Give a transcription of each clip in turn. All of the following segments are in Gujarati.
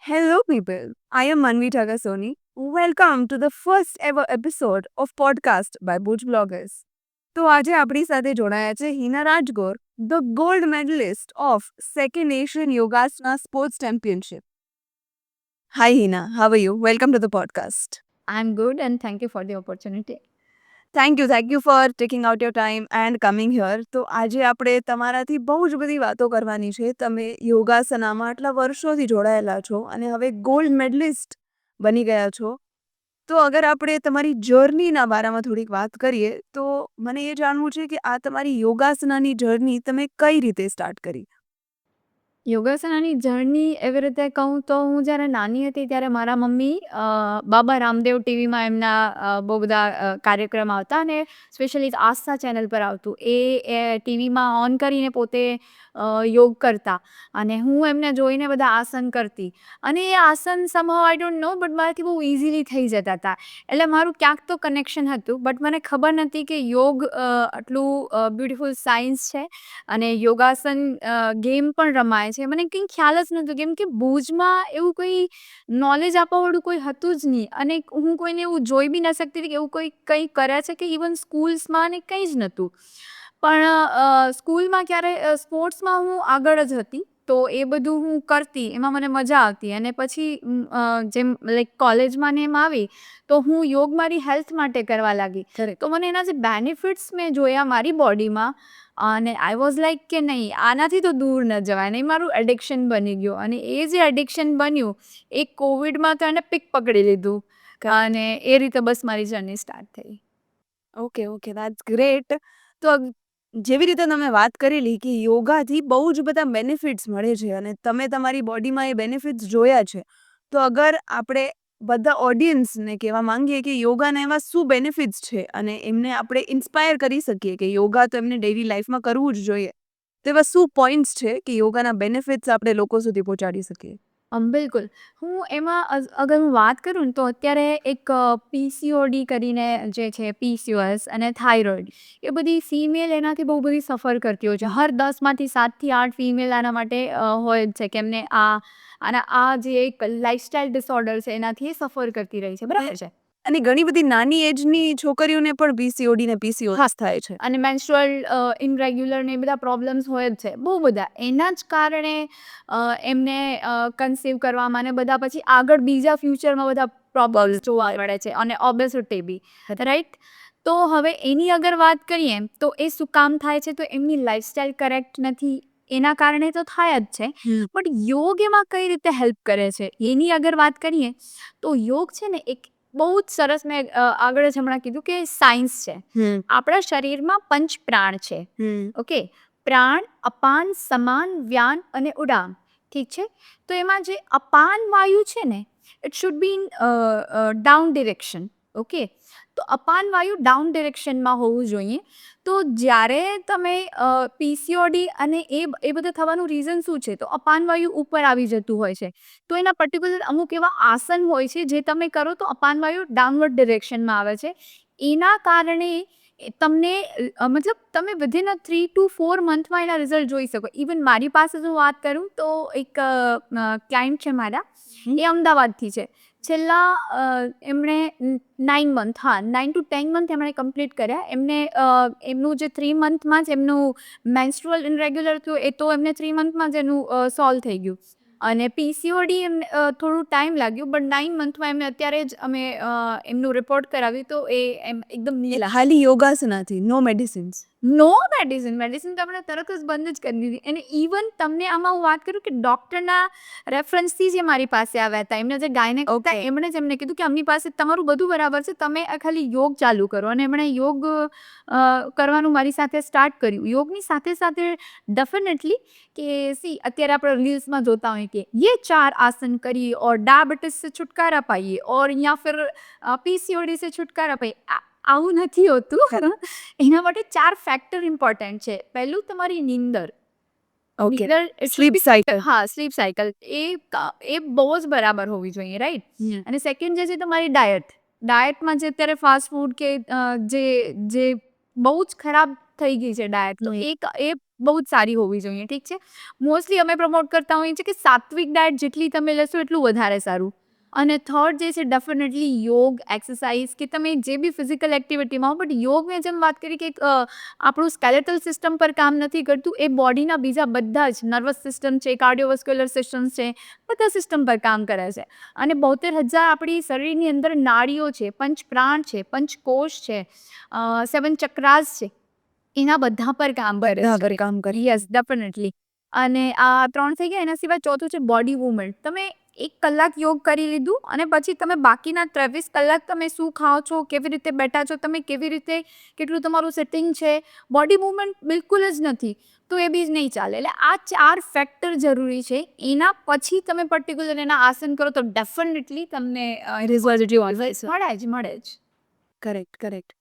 Hello, people. I am Manvi Tagasoni. Welcome to the first ever episode of podcast by Bhuj Bloggers. તો આજે આપણી સાથે જોડાયા છે Hina Rajgor, the gold medalist of second Asian Yogasana sports championship. Hi Hina, how are you? Welcome to the podcast. I'm good and thank you for the opportunity. Thank you for taking out your time and coming here. તો આજે આપણે તમારાથી બહુ જ બધી વાતો કરવાની છે. તમે યોગાસનામાં આટલા વર્ષોથી જોડાયેલા છો અને હવે ગોલ્ડ મેડલિસ્ટ બની ગયા છો. તો અગર આપણે તમારી જર્નીના બારામાં થોડીક વાત કરીએ તો મને એ જાણવું છે કે આ તમારી યોગાસનાની જર્ની તમે કઈ રીતે સ્ટાર્ટ કરી? યોગાસનાની જર્ની એવી રીતે કહું તો હું જ્યારે નાની હતી ત્યારે મારા મમ્મી બાબા રામદેવ ટીવીમાં એમના બહુ બધા કાર્યક્રમ આવતા અને સ્પેશિયલી આસ્થા ચેનલ પર આવતું એ ટીવીમાં ઓન કરીને પોતે યોગ કરતા અને હું એમને જોઈને બધા આસન કરતી અને એ આસન સમહાઉ આઈ ડોન્ટ નો બટ મારાથી બહુ ઇઝીલી થઈ જતા હતા. એટલે મારું ક્યાંક તો કનેક્શન હતું બટ મને ખબર નથી કે યોગ આટલું બ્યુટિફુલ સાયન્સ છે અને યોગાસન ગેમ પણ રમાય છે. મને કંઈ ખ્યાલ જ નહોતો કેમ કે ભુજમાં એવું કોઈ નોલેજ આપવાવાળું કોઈ હતું જ નહીં અને હું કોઈને એવું જોઈ બી ન શકતી હતી કે એવું કોઈ કંઈ કરે છે કે ઇવન સ્કૂલ્સમાં અને કંઈ જ નહોતું. પણ સ્કૂલમાં ક્યારે સ્પોર્ટ્સમાં હું આગળ જ હતી તો એ બધું હું કરતી એમાં મને મજા આવતી અને પછી જેમ લાઈક કોલેજમાં ને એમ આવી તો હું યોગ મારી હેલ્થ માટે કરવા લાગી. તો મને એના જે બેનિફિટ્સ મેં જોયા મારી બોડીમાં અને આઈ વોઝ લાઈક કે નહીં આનાથી તો દૂર ન જવાય નહીં, મારું એડિક્શન બની ગયું અને એ જે એડિક્શન બન્યું એ કોવિડમાં તો એને પીક પકડી લીધું અને એ રીતે બસ મારી જર્ની સ્ટાર્ટ થઈ. Okay, that's great. તો જેવી રીતે તમે વાત કરેલી કે યોગાથી બહુ જ બધા બેનિફિટ્સ મળે છે અને તમે તમારી બોડીમાં એ બેનિફિટ્સ જોયા છે. તો અગર આપણે બધા ઓડિયન્સને કહેવા માંગીએ કે યોગાના એવા શું બેનિફિટ્સ છે અને એમને આપણે ઇન્સ્પાયર કરી શકીએ કે યોગા તો એમને ડેઇલી લાઈફમાં કરવું જ જોઈએ, તો એવા શું પોઈન્ટ્સ છે કે યોગાના બેનિફિટ્સ આપણે લોકો સુધી પહોંચાડી શકીએ? બિલકુલ. હું એમાં અગર હું વાત કરું ને તો અત્યારે એક પીસીઓડી કરીને જે છે પીસીઓએસ અને થાઇરોઇડ એ બધી ફિમેલ એનાથી બહુ બધી સફર કરતી હોય છે. હર 10માંથી 7થી 8 ફિમેલ આના માટે હોય જ છે કે એમને આ જે એક લાઇફસ્ટાઇલ ડિસઓર્ડર છે એનાથી એ સફર કરતી રહી છે, બરાબર છે. અને ઘણી બધી નાની એજની છોકરીઓને પણ પીસીઓડી ને પીસીઓએસ થાય છે. અને મેન્સ્ટ્રુઅલ ઇનરેગ્યુલર ને એ બધા પ્રોબ્લેમ્સ હોય જ છે બહુ બધા. એના જ કારણે એમને કન્સીવ કરવામાં ને બધા પછી આગળ બીજા ફ્યુચરમાં બધા પ્રોબ્લેમ્સ જોવા મળે છે અને ઓબેસિટી બી, રાઈટ. તો હવે એની અગર વાત કરીએ તો એ શું કામ થાય છે તો એમની લાઇફસ્ટાઇલ કરેક્ટ નથી એના કારણે તો થાય જ છે. બટ યોગ એમાં કઈ રીતે હેલ્પ કરે છે એની અગર વાત કરીએ તો યોગ છે ને એક બહુ જ સરસ, મેં આગળ જ હમણાં કીધું કે સાયન્સ છે. આપણા શરીરમાં 5 પ્રાણ છે. ઓકે, પ્રાણ, અપાન, સમાન, વ્યાન અને ઉડાન. ઠીક છે. તો એમાં જે અપાન વાયુ છે ને it should be in down direction. Okay, તો અપાન વાયુ ડાઉન ડિરેક્શનમાં હોવું જોઈએ. તો જ્યારે તમે પીસીઓડી અને એ બધા થવાનું રીઝન શું છે તો અપાન વાયુ ઉપર આવી જતું હોય છે. તો એના પર્ટિક્યુલર અમુક એવા આસન હોય છે જે તમે કરો તો અપાન વાયુ ડાઉનવર્ડ ડિરેક્શનમાં આવે છે. એના કારણે તમને મતલબ તમે વિધિન 3 to 4 મંથમાં એના રિઝલ્ટ જોઈ શકો. ઇવન મારી પાસે જો વાત કરું તો એક ક્લાયન્ટ છે મારા, એ અમદાવાદથી છે. છેલ્લા એમણે 9 to 10 મંથ એમણે કમ્પ્લીટ કર્યા. એમનું જે 3 મંથમાં જ એમનું મેન્સ્ટ્રુઅલ ઇનરેગ્યુલર થયું એ તો એમને 3 મંથમાં જ એનું સોલ્વ થઈ ગયું અને પીસીઓડી એમને થોડું ટાઈમ લાગ્યું બટ 9 મંથમાં એમને અત્યારે જ અમે એમનું રિપોર્ટ કરાવ્યું તો એ એમ એકદમ નીલા. ખાલી યોગાસનાથી, નો મેડિસિન્સ? નો મેડિસિન તો આપણે તરત જ બંધ જ કરી દીધી. અને ઇવન તમને આમાં હું વાત કરું કે ડૉક્ટરના રેફરન્સથી જે મારી પાસે આવ્યા હતા, એમને જે ગાયનેક હતા એમણે જ એમને કીધું કે અમની પાસે તમારું બધું બરાબર છે, તમે આ ખાલી યોગ ચાલુ કરો. અને એમણે યોગ કરવાનું મારી સાથે સ્ટાર્ટ કર્યું. યોગની સાથે સાથે ડેફિનેટલી કે અત્યારે આપણે રીલ્સમાં જોતા હોઈએ કે ये 4 आसन करिए और डायबिटीज से छुटकारा पाइए और या फिर पीसीओडी से छुटकारा पाइए. આવું નથી હોતું. એના માટે 4 ફેક્ટર ઇમ્પોર્ટન્ટ છે. પહેલું તમારી નીંદર. Sleep cycle. હા, સ્લીપ સાયકલ એ બહુ જ બરાબર હોવી જોઈએ, રાઈટ. અને સેકન્ડ જે છે તમારી ડાયટમાં જે અત્યારે ફાસ્ટ ફૂડ કે જે બહુ જ ખરાબ થઈ ગઈ છે ડાયટ, તો એ બહુ જ સારી હોવી જોઈએ. ઠીક છે, મોસ્ટલી અમે પ્રમોટ કરતા હોઈએ છીએ કે સાત્વિક ડાયટ જેટલી તમે લેશો એટલું વધારે સારું. અને થર્ડ જે છે ડેફિનેટલી યોગ, એક્સરસાઇઝ, કે તમે જે બી ફિઝિકલ એક્ટિવિટીમાં હો, બટ યોગ મેં જેમ વાત કરી કે આપણું સ્કેલેટલ સિસ્ટમ પર કામ નથી કરતું, એ બોડીના બીજા બધા જ નર્વસ સિસ્ટમ છે, કાર્ડિયોવાસ્ક્યુલર સિસ્ટમ્સ છે, બધા સિસ્ટમ પર કામ કરે છે. અને 72,000 આપણી શરીરની અંદર નાડીઓ છે, પંચ પ્રાણ છે, પંચકોશ છે, 7 ચક્રાસ છે, એના બધા પર કામ કરે બધા છે. પર કામ કરે. Yes, definitely. અને આ 3 થઈ ગયા. એના સિવાય ચોથું છે બોડી મૂવમેન્ટ. તમે 1 કલાક યોગ કરી લીધું અને પછી તમે બાકીના 23 કલાક તમે શું ખાઓ છો, કેવી રીતે બેઠા છો, તમે કેવી રીતે, કેટલું તમારું સિટિંગ છે, બોડી મૂવમેન્ટ બિલકુલ જ નથી, તો એ બી નહીં ચાલે. એટલે આ 4 ફેક્ટર જરૂરી છે. એના પછી તમે પર્ટિક્યુલર એના આસન કરો તો ડેફિનેટલી તમને પોઝિટિવ મળે જ. કરેક્ટ.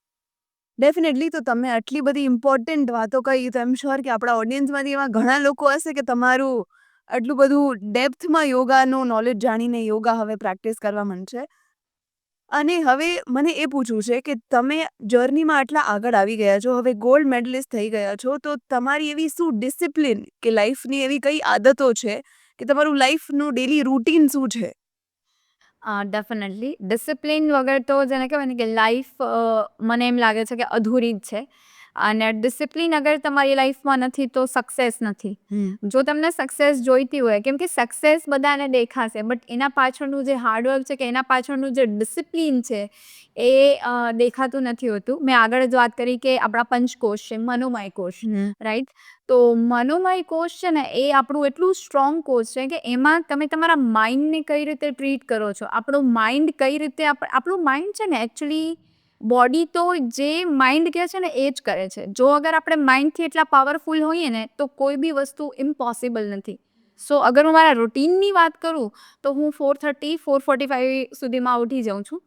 ડેફિનેટલી. તો તમે આટલી બધી ઇમ્પોર્ટન્ટ વાતો કહી, તો એમ શ્યોર કે આપણા ઓડિયન્સમાંથી એવા ઘણા લોકો હશે કે તમારું આટલું બધું ડેપ્થમાં યોગાનું નોલેજ જાણીને યોગા હવે પ્રેક્ટિસ કરવા માંડશે. અને હવે મને એ પૂછવું છે કે તમે જર્નીમાં આટલા આગળ આવી ગયા છો, હવે ગોલ્ડ મેડલિસ્ટ થઈ ગયા છો, તો તમારી એવી શું ડિસિપ્લિન કે લાઈફની એવી કઈ આદતો છે કે તમારું લાઈફનું ડેલી રૂટીન શું છે? ડેફિનેટલી ડિસિપ્લિન વગર તો જેને કહેવાય ને કે લાઈફ મને એમ લાગે છે કે અધૂરી જ છે. અને ડિસિપ્લિન અગર તમારી લાઈફમાં નથી તો સક્સેસ નથી. જો તમને સક્સેસ જોઈતી હોય, કેમ કે સક્સેસ બધાને દેખાશે, બટ એના પાછળનું જે હાર્ડવર્ક છે, કે એના પાછળનું જે ડિસિપ્લિન છે, એ દેખાતું નથી હોતું. મેં આગળ જ વાત કરી કે આપણા પંચકોશ છે, મનોમય કોશ, રાઈટ? તો મનોમય કોશ છે ને, એ આપણું એટલું સ્ટ્રોંગ કોશ છે કે એમાં તમે તમારા માઇન્ડને કઈ રીતે ટ્રીટ કરો છો, આપણું માઇન્ડ કઈ રીતે, આપણું માઇન્ડ છે ને એકચ્યુઅલી બોડી તો જે માઇન્ડ કહે છે ને એ જ કરે છે. જો અગર આપણે માઇન્ડથી એટલા પાવરફુલ હોઈએ ને તો કોઈ બી વસ્તુ ઇમ્પોસિબલ નથી. સો અગર હું મારા રૂટીનની વાત કરું તો હું 4:30, 4:45 સુધીમાં ઉઠી જાઉં છું.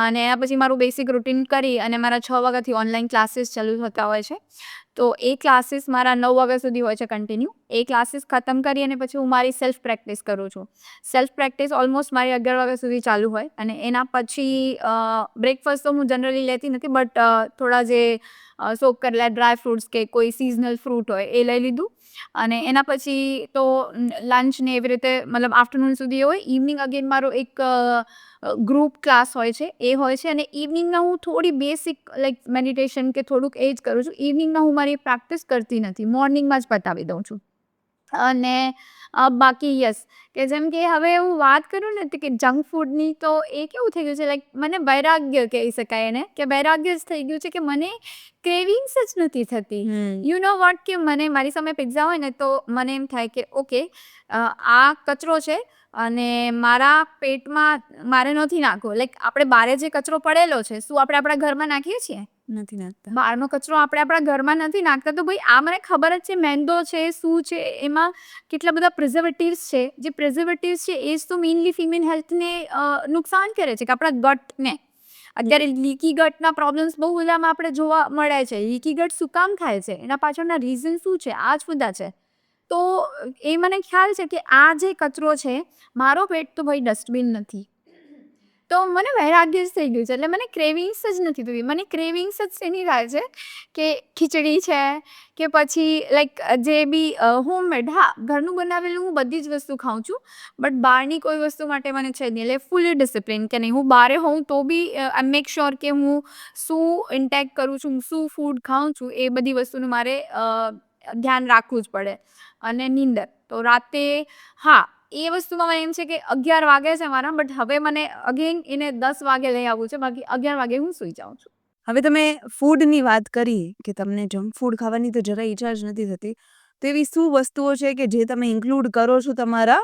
અને એના પછી મારું બેસિક રૂટીન કરી અને મારા 6 વાગ્યાથી ઓનલાઈન ક્લાસીસ ચાલુ થતા હોય છે. તો એ ક્લાસીસ મારા 9 વાગ્યા સુધી હોય છે કન્ટિન્યુ. એ ક્લાસીસ ખતમ કરી અને પછી હું મારી સેલ્ફ પ્રેક્ટિસ કરું છું. સેલ્ફ પ્રેક્ટિસ ઓલમોસ્ટ મારી 11 વાગ્યા સુધી ચાલુ હોય. અને એના પછી બ્રેકફાસ્ટ તો હું જનરલી લેતી નથી, બટ થોડા જે સોક કરેલા ડ્રાય ફ્રૂટ્સ કે કોઈ સિઝનલ ફ્રૂટ હોય એ લઈ લીધું. અને એના પછી તો લંચ ને એવી રીતે મતલબ આફ્ટરનૂન સુધી હોય. ઇવનિંગ અગેન મારો એક ગ્રુપ ક્લાસ હોય છે, એ હોય છે. અને ઇવનિંગના હું થોડી બેસિક લાઈક મેડિટેશન કે થોડુંક એ જ કરું છું. ઇવનિંગમાં હું મારી પ્રેક્ટિસ કરતી નથી, મોર્નિંગમાં જ પતાવી દઉં છું. અને બાકી યસ, કે જેમ કે હવે હું વાત કરું ને કે જંક ફૂડની, તો એ કેવું થઈ ગયું છે, લાઈક મને વૈરાગ્ય કહી શકાય એને, કે વૈરાગ્ય જ થઈ ગયું છે કે મને ક્રેવિંગ્સ જ નથી થતી. યુ નો વોટ, કે મને મારી સામે પિઝા હોય ને તો મને એમ થાય કે ઓકે, આ કચરો છે અને મારા પેટમાં મારે નથી નાખવો. લાઈક આપણે બારે જે કચરો પડેલો છે, શું આપણે આપણા ઘરમાં નાખીએ છીએ? નથી નાખતા. બહારનો કચરો આપણે આપણા ઘરમાં નથી નાખતા. તો ભાઈ આ મને ખબર જ છે મેંદો છે, શું છે, એમાં કેટલા બધા પ્રિઝર્વેટિવ્સ છે. જે પ્રિઝર્વેટિવ્સ છે એ જ તો મેઇનલી ફિમેલ હેલ્થને નુકસાન કરે છે, કે આપણા ગટને. અત્યારે લીકી ગટના પ્રોબ્લેમ્સ બહુ બધામાં આપણે જોવા મળે છે. લીકી ગટ શું કામ થાય છે, એના પાછળના રીઝન શું છે, આ જ બધા છે. તો એ મને ખ્યાલ છે કે આ જે કચરો છે, મારો પેટ તો ભાઈ ડસ્ટબિન નથી. તો મને વૈરાગ્ય જ થઈ ગયું છે. એટલે મને ક્રેવિંગ્સ જ નથી થતી. મને ક્રેવિંગ્સ જ શેની થાય છે કે ખીચડી છે, કે પછી લાઈક જે બી હોમમેડ, હા ઘરનું બનાવેલું હું બધી જ વસ્તુ ખાઉં છું, બટ બહારની કોઈ વસ્તુ માટે મને છે નહીં. એટલે ફૂલી ડિસિપ્લિન, કે નહીં હું બહાર હોઉં તો બી આઈ મેક શ્યોર કે હું શું ઇન્ટેક કરું છું, શું ફૂડ ખાઉં છું, એ બધી વસ્તુનું મારે ધ્યાન રાખવું જ પડે. અને નીંદર તો રાતે, હા એ વસ્તુમાં મને એમ છે કે 11 વાગે છે મારા, બટ હવે મને અગેન એને 10 વાગે લઈ આવવું છે. બાકી 11 વાગે હું સૂઈ જાઉં છું. હવે તમે ફૂડની વાત કરી કે તમને જંક ફૂડ ખાવાની તો જરાય ઈચ્છા જ નથી થતી, તો એવી શું વસ્તુઓ છે કે જે તમે ઇન્ક્લુડ કરો છો તમારા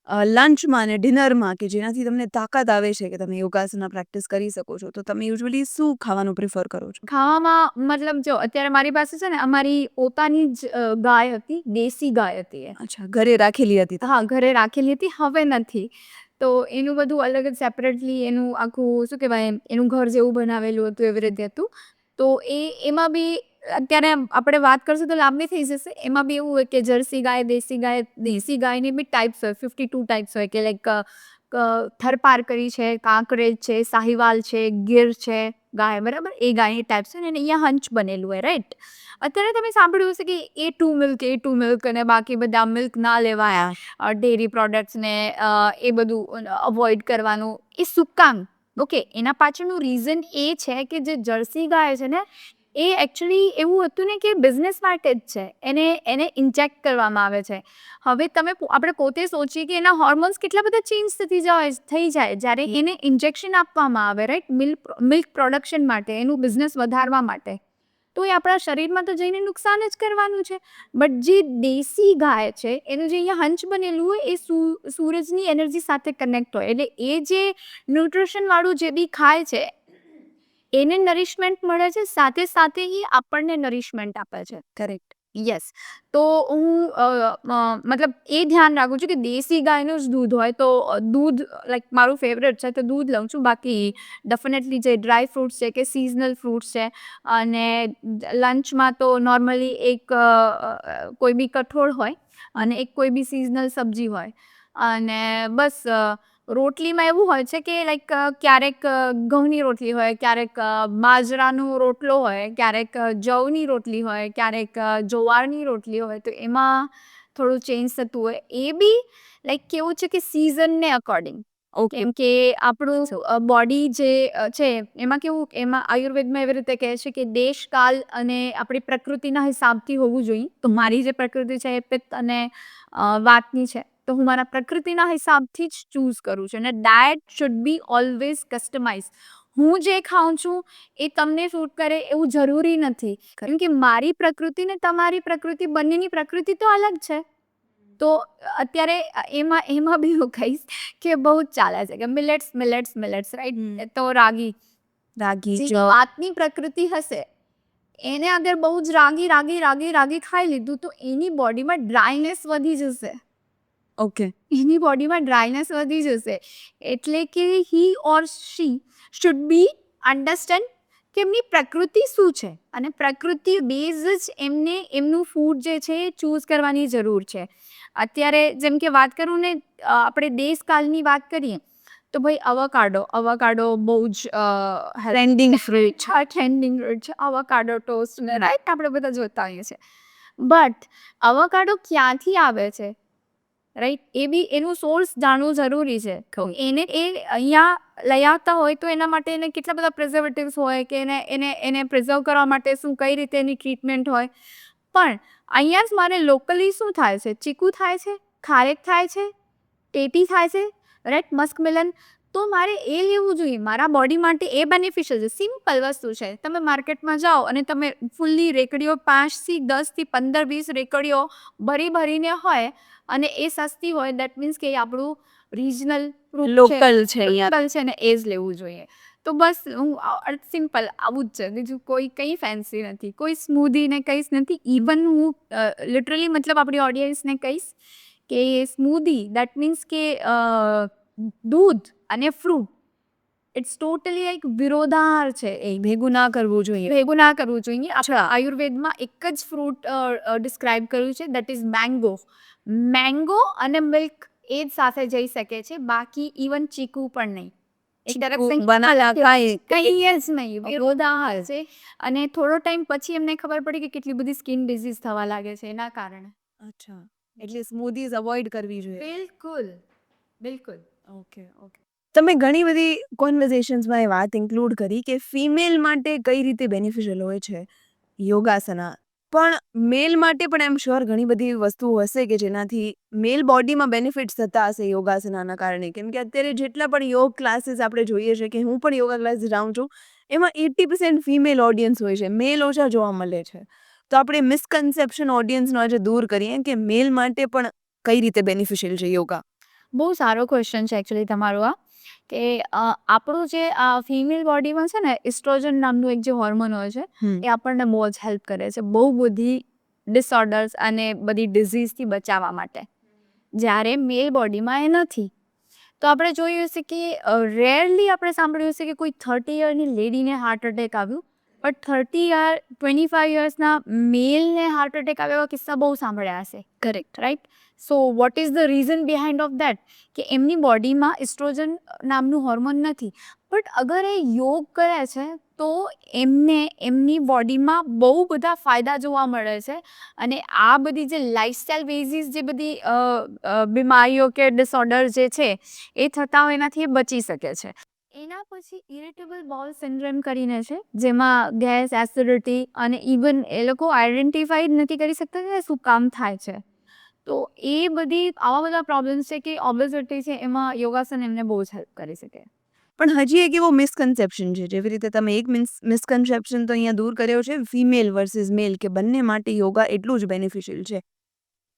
લંચમાં ને ડિનરમાં, કે જેનાથી તમને તાકાત આવે છે કે તમે યોગાસના પ્રેક્ટિસ કરી શકો છો? તો તમે યુઝ્યુઅલી શું ખાવાનું પ્રિફર કરો છો? ખાવામાં મતલબ જો અત્યારે મારી પાસે છે ને અમારી પોતાની જ ગાય હતી, દેશી ગાય હતી એ. અચ્છા, ઘરે રાખેલી હતી? હા, ઘરે રાખેલી હતી, હવે નથી. તો એનું બધું અલગ જ સેપરેટલી એનું આખું શું કહેવાય, એનું ઘર જેવું બનાવેલું હતું, એવી રીતે હતું. તો એમાં બી અત્યારે આપણે વાત કરશું તો લાંબી થઈ જશે. એમાં બી એવું હોય કે જર્સી ગાય, દેશી ગાય, દેશી ગાયની બી ટાઈપ્સ હોય, 52 ટાઈપ્સ હોય, કે લાઈક થરપારકરી છે, કાંકરેજ છે, સાહિવાલ છે, ગીર છે ગાય, બરાબર, એ ગાયની ટાઈપ છે ને એને અહીંયા હંચ બનેલું હોય, રાઈટ. અત્યારે તમે સાંભળ્યું હશે કે A2 મિલ્ક અને બાકી બધા મિલ્ક ના લેવાયા, ડેરી પ્રોડક્ટ્સને એ બધું અવોઇડ કરવાનું, એ શું કામ? ઓકે, એના પાછળનું રીઝન એ છે કે જે જર્સી ગાય છે ને એ એકચ્યુઅલી એવું હતું ને કે બિઝનેસ માટે જ છે, એને ઇન્જેક્ટ કરવામાં આવે છે. હવે આપણે પોતે સોચીએ કે એના હોર્મોન્સ કેટલા બધા ચેન્જ થઈ જાય જ્યારે એને ઇન્જેક્શન આપવામાં આવે, રાઈટ, મિલ્ક પ્રોડક્શન માટે, એનું બિઝનેસ વધારવા માટે, તો એ આપણા શરીરમાં તો જઈને નુકસાન જ કરવાનું છે. બટ જે દેશી ગાય છે એનું જે અહીંયા હંચ બનેલું હોય એ સૂરજની એનર્જી સાથે કનેક્ટ હોય, એટલે એ જે ન્યુટ્રિશન વાળું જે બી ખાય છે એને નરિશમેન્ટ મળે છે, સાથે સાથે એ આપણને નરિશમેન્ટ આપે છે. કરેક્ટ. યસ. તો હું મતલબ એ ધ્યાન રાખું છું કે દેશી ગાયનું જ દૂધ હોય તો દૂધ લાઈક મારું ફેવરેટ છે તો દૂધ લઉં છું. બાકી ડેફિનેટલી જે ડ્રાય ફ્રૂટ્સ છે કે સિઝનલ ફ્રૂટ્સ છે, અને લંચમાં તો નોર્મલી એક કોઈ બી કઠોળ હોય અને એક કોઈ બી સિઝનલ સબ્જી હોય, અને બસ રોટલીમાં એવું હોય છે કે લાઈક ક્યારેક ઘઉંની રોટલી હોય, ક્યારેક બાજરાનો રોટલો હોય, ક્યારેક જવની રોટલી હોય, ક્યારેક જુવારની રોટલી હોય, તો એમાં થોડું ચેન્જ થતું હોય. એ બી લાઈક કેવું છે કે સિઝનને અકોર્ડિંગ, કેમ કે આપણું બોડી જે છે એમાં કેવું, એમાં આયુર્વેદમાં એવી રીતે કહે છે કે દેશકાલ અને આપણી પ્રકૃતિના હિસાબથી હોવું જોઈએ. તો મારી જે પ્રકૃતિ છે એ પિત્ત અને વાતની છે, તો હું મારા પ્રકૃતિના હિસાબથી જ ચૂઝ કરું છું. અને diet should be always customize. હું જે ખાઉં છું એ તમને સૂટ કરે એવું જરૂરી નથી, કેમ કે મારી પ્રકૃતિ ને તમારી પ્રકૃતિ, બંનેની પ્રકૃતિ તો અલગ છે. તો અત્યારે એમાં બી હું કહીશ કે બહુ જ ચાલે છે કે મિલેટ્સ, રાઈટ. તો રાગી જે વાતની પ્રકૃતિ હશે એને અગર બહુ જ રાગી ખાઈ લીધું તો એની બોડીમાં ડ્રાયનેસ વધી જશે. ઓકે. એની બોડીમાં ડ્રાયનેસ વધી જશે, એટલે કે હી ઓર શી શુડ બી અન્ડરસ્ટેન્ડ કે એમની પ્રકૃતિ શું છે, અને પ્રકૃતિ બેઝ જ એમનું ફૂડ જે છે એ ચૂઝ કરવાની જરૂર છે. અત્યારે જેમ કે વાત કરું ને, આપણે દેશકાલની વાત કરીએ તો ભાઈ અવકાડો બહુ જ ટ્રેન્ડિંગ ફ્રૂટ છે. અવકાડો ટોસ્ટ ને રાઈટ આપણે બધા જોતા હોઈએ છીએ. બટ અવકાડો ક્યાંથી આવે છે, રાઈટ, એ બી એનું સોર્સ જાણવું જરૂરી છે. એને એ અહીંયા લઈ આવતા હોય તો એના માટે એને કેટલા બધા પ્રિઝર્વેટિવ્સ હોય કે એને પ્રિઝર્વ કરવા માટે કઈ રીતે એની ટ્રીટમેન્ટ હોય. પણ અહીંયા જ મારે લોકલી શું થાય છે, ચીકુ થાય છે, ખારેક થાય છે, ટેટી થાય છે, રાઈટ, મસ્કમેલન, તો મારે એ લેવું જોઈએ. મારા બોડી માટે એ બેનિફિશિયલ છે. સિમ્પલ વસ્તુ છે. તમે માર્કેટમાં જાઓ અને તમે ફૂલ્લી રેકડીઓ 5 થી 10 થી 15 20 રેકડીઓ ભરીને હોય અને એ સસ્તી હોય, દેટ મીન્સ કે આપણું રિજનલ લોકલ છે અહીંયા. છે ને એ જ લેવું જોઈએ. તો બસ હું સિમ્પલ આવું જ છે, બીજું કંઈ ફેન્સી નથી. કોઈ સ્મૂધી ને કહીશ નથી. ઇવન હું લિટરલી મતલબ આપણી ઓડિયન્સને કહીશ કે સ્મૂધી દેટ મીન્સ કે દૂધ અને ફ્રૂટ ઇટ્સ ટોટલી એક વિરોધાર છે. એ ભેગું ના કરવું જોઈએ. ભેગું ના કરવું જોઈએ. આપણા આયુર્વેદમાં એક જ ફ્રૂટ ડિસ્ક્રાઇબ કર્યું છે, દેટ ઇઝ મેંગો અને મિલ્ક એ જ સાથે જઈ શકે છે. બાકી ઇવન ચીકુ પણ નહીં. કઈ જ નહીં, વિરોધાભાસ છે. અને થોડો ટાઈમ પછી એમને ખબર પડી કે કેટલી બધી સ્કિન ડિઝીઝ થવા લાગે છે એના કારણે. અચ્છા, એટલે સ્મૂધીઝ અવોઇડ કરવી જોઈએ. બિલકુલ. ઓકે. તમે ઘણી બધી કોન્વર્ઝેશન્સમાં એ વાત ઇન્ક્લુડ કરી કે ફિમેલ માટે કઈ રીતે બેનિફિશિયલ હોય છે યોગાસના, પણ મેલ માટે પણ એમ શ્યોર ઘણી બધી વસ્તુઓ હશે કે જેનાથી મેલ બોડીમાં બેનિફિટ્સ થતા હશે યોગાસનાના કારણે. કેમ કે અત્યારે જેટલા પણ યોગ ક્લાસીસ આપણે જોઈએ છે, કે હું પણ યોગા ક્લાસીસ જાઉં છું, એમાં 80% ફિમેલ ઓડિયન્સ હોય છે, મેલ ઓછા જોવા મળે છે. તો આપણે મિસકન્સેપ્શન ઓડિયન્સનો આજે દૂર કરીએ કે મેલ માટે પણ કઈ રીતે બેનિફિશિયલ છે યોગા. બહુ સારો ક્વેશ્ચન છે એકચ્યુઅલી તમારો આ, કે આપણું જે આ ફિમેલ બોડીમાં છે ને ઇસ્ટ્રોજન નામનું એક જે હોર્મોન હોય છે એ આપણને બહુ જ હેલ્પ કરે છે બહુ બધી ડિસઓર્ડર્સ અને બધી ડિઝીઝથી બચાવવા માટે, જ્યારે મેલ બોડીમાં એ નથી. તો આપણે જોયું હશે કે રેરલી આપણે સાંભળ્યું હશે કે કોઈ 30 યરની લેડીને હાર્ટ એટેક આવ્યું, બટ 25 યર્સના મેલને હાર્ટ એટેક આવ્યા એવા કિસ્સા બહુ સાંભળ્યા હશે. Correct. Right. So what is the reason behind of that કે એમની બોડીમાં ઇસ્ટ્રોજન નામનું હોર્મોન નથી. બટ અગર એ યોગ કરે છે તો એમને એમની બોડીમાં બહુ બધા ફાયદા જોવા મળે છે. અને આ બધી જે લાઇફસ્ટાઇલ બેઝિસ જે બધી બીમારીઓ કે ડિસઓર્ડર જે છે એ થતા હોય એનાથી એ બચી શકે છે. એના પછી ઇરિટેબલ બાઉલ સિન્ડ્રોમ કરીને છે, જેમાં ગેસ, એસિડિટી અને ઇવન એ લોકો આઈડેન્ટિફાઈ નથી કરી શકતા કે શું કામ થાય છે. તો એ બધી આવા બધા પ્રોબ્લેમ્સ છે કે ઓબેસિટી છે એમાં યોગાસન એમને બહુ જ હેલ્પ કરી શકે. પણ હજી એક એવો મિસકન્સેપ્શન છે, જેવી રીતે તમે એક મિસકન્સેપ્શન તો અહીંયા દૂર કર્યો છે, ફિમેલ વર્સિસ મેલ, કે બંને માટે યોગા એટલું જ બેનિફિશિયલ છે.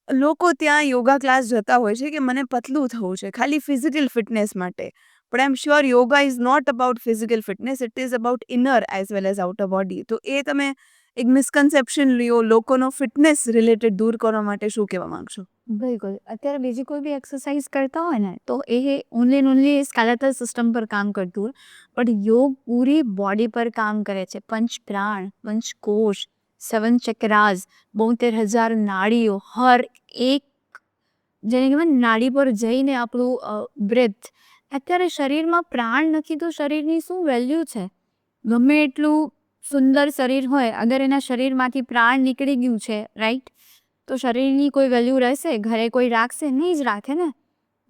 લોકો ત્યાં યોગા ક્લાસ જતા હોય છે કે મને પતલું થવું છે, ખાલી ફિઝિકલ ફિટનેસ માટે. પણ I am sure yoga is not about physical fitness, it is about inner as well as outer body. તો એ તમે એક મિસકન્સેપ્શન લ્યો લોકોનો ફિટનેસ રિલેટેડ દૂર કરવા માટે શું કહેવા માંગશો? બિલકુલ. અત્યારે બીજી કોઈ બી એક્સરસાઇઝ કરતા હોય ને તો એ ઓનલી સ્કેલેટલ સિસ્ટમ પર કામ કરતું હોય, પણ યોગ પૂરી બોડી પર કામ કરે છે. પંચ પ્રાણ, પંચકોશ, 7 ચક્રાસ, 72,000 નાડીઓ, હર એક જેને કહેવાય નાડી પર જઈને આપણું બ્રેથ. અત્યારે શરીરમાં પ્રાણ નથી તો શરીરની શું વેલ્યુ છે? ગમે એટલું સુંદર શરીર હોય, અગર એના શરીરમાંથી પ્રાણ નીકળી ગયું છે, રાઈટ, તો શરીરની કોઈ વેલ્યુ રહેશે? ઘરે કોઈ રાખશે? નહીં જ રાખે ને,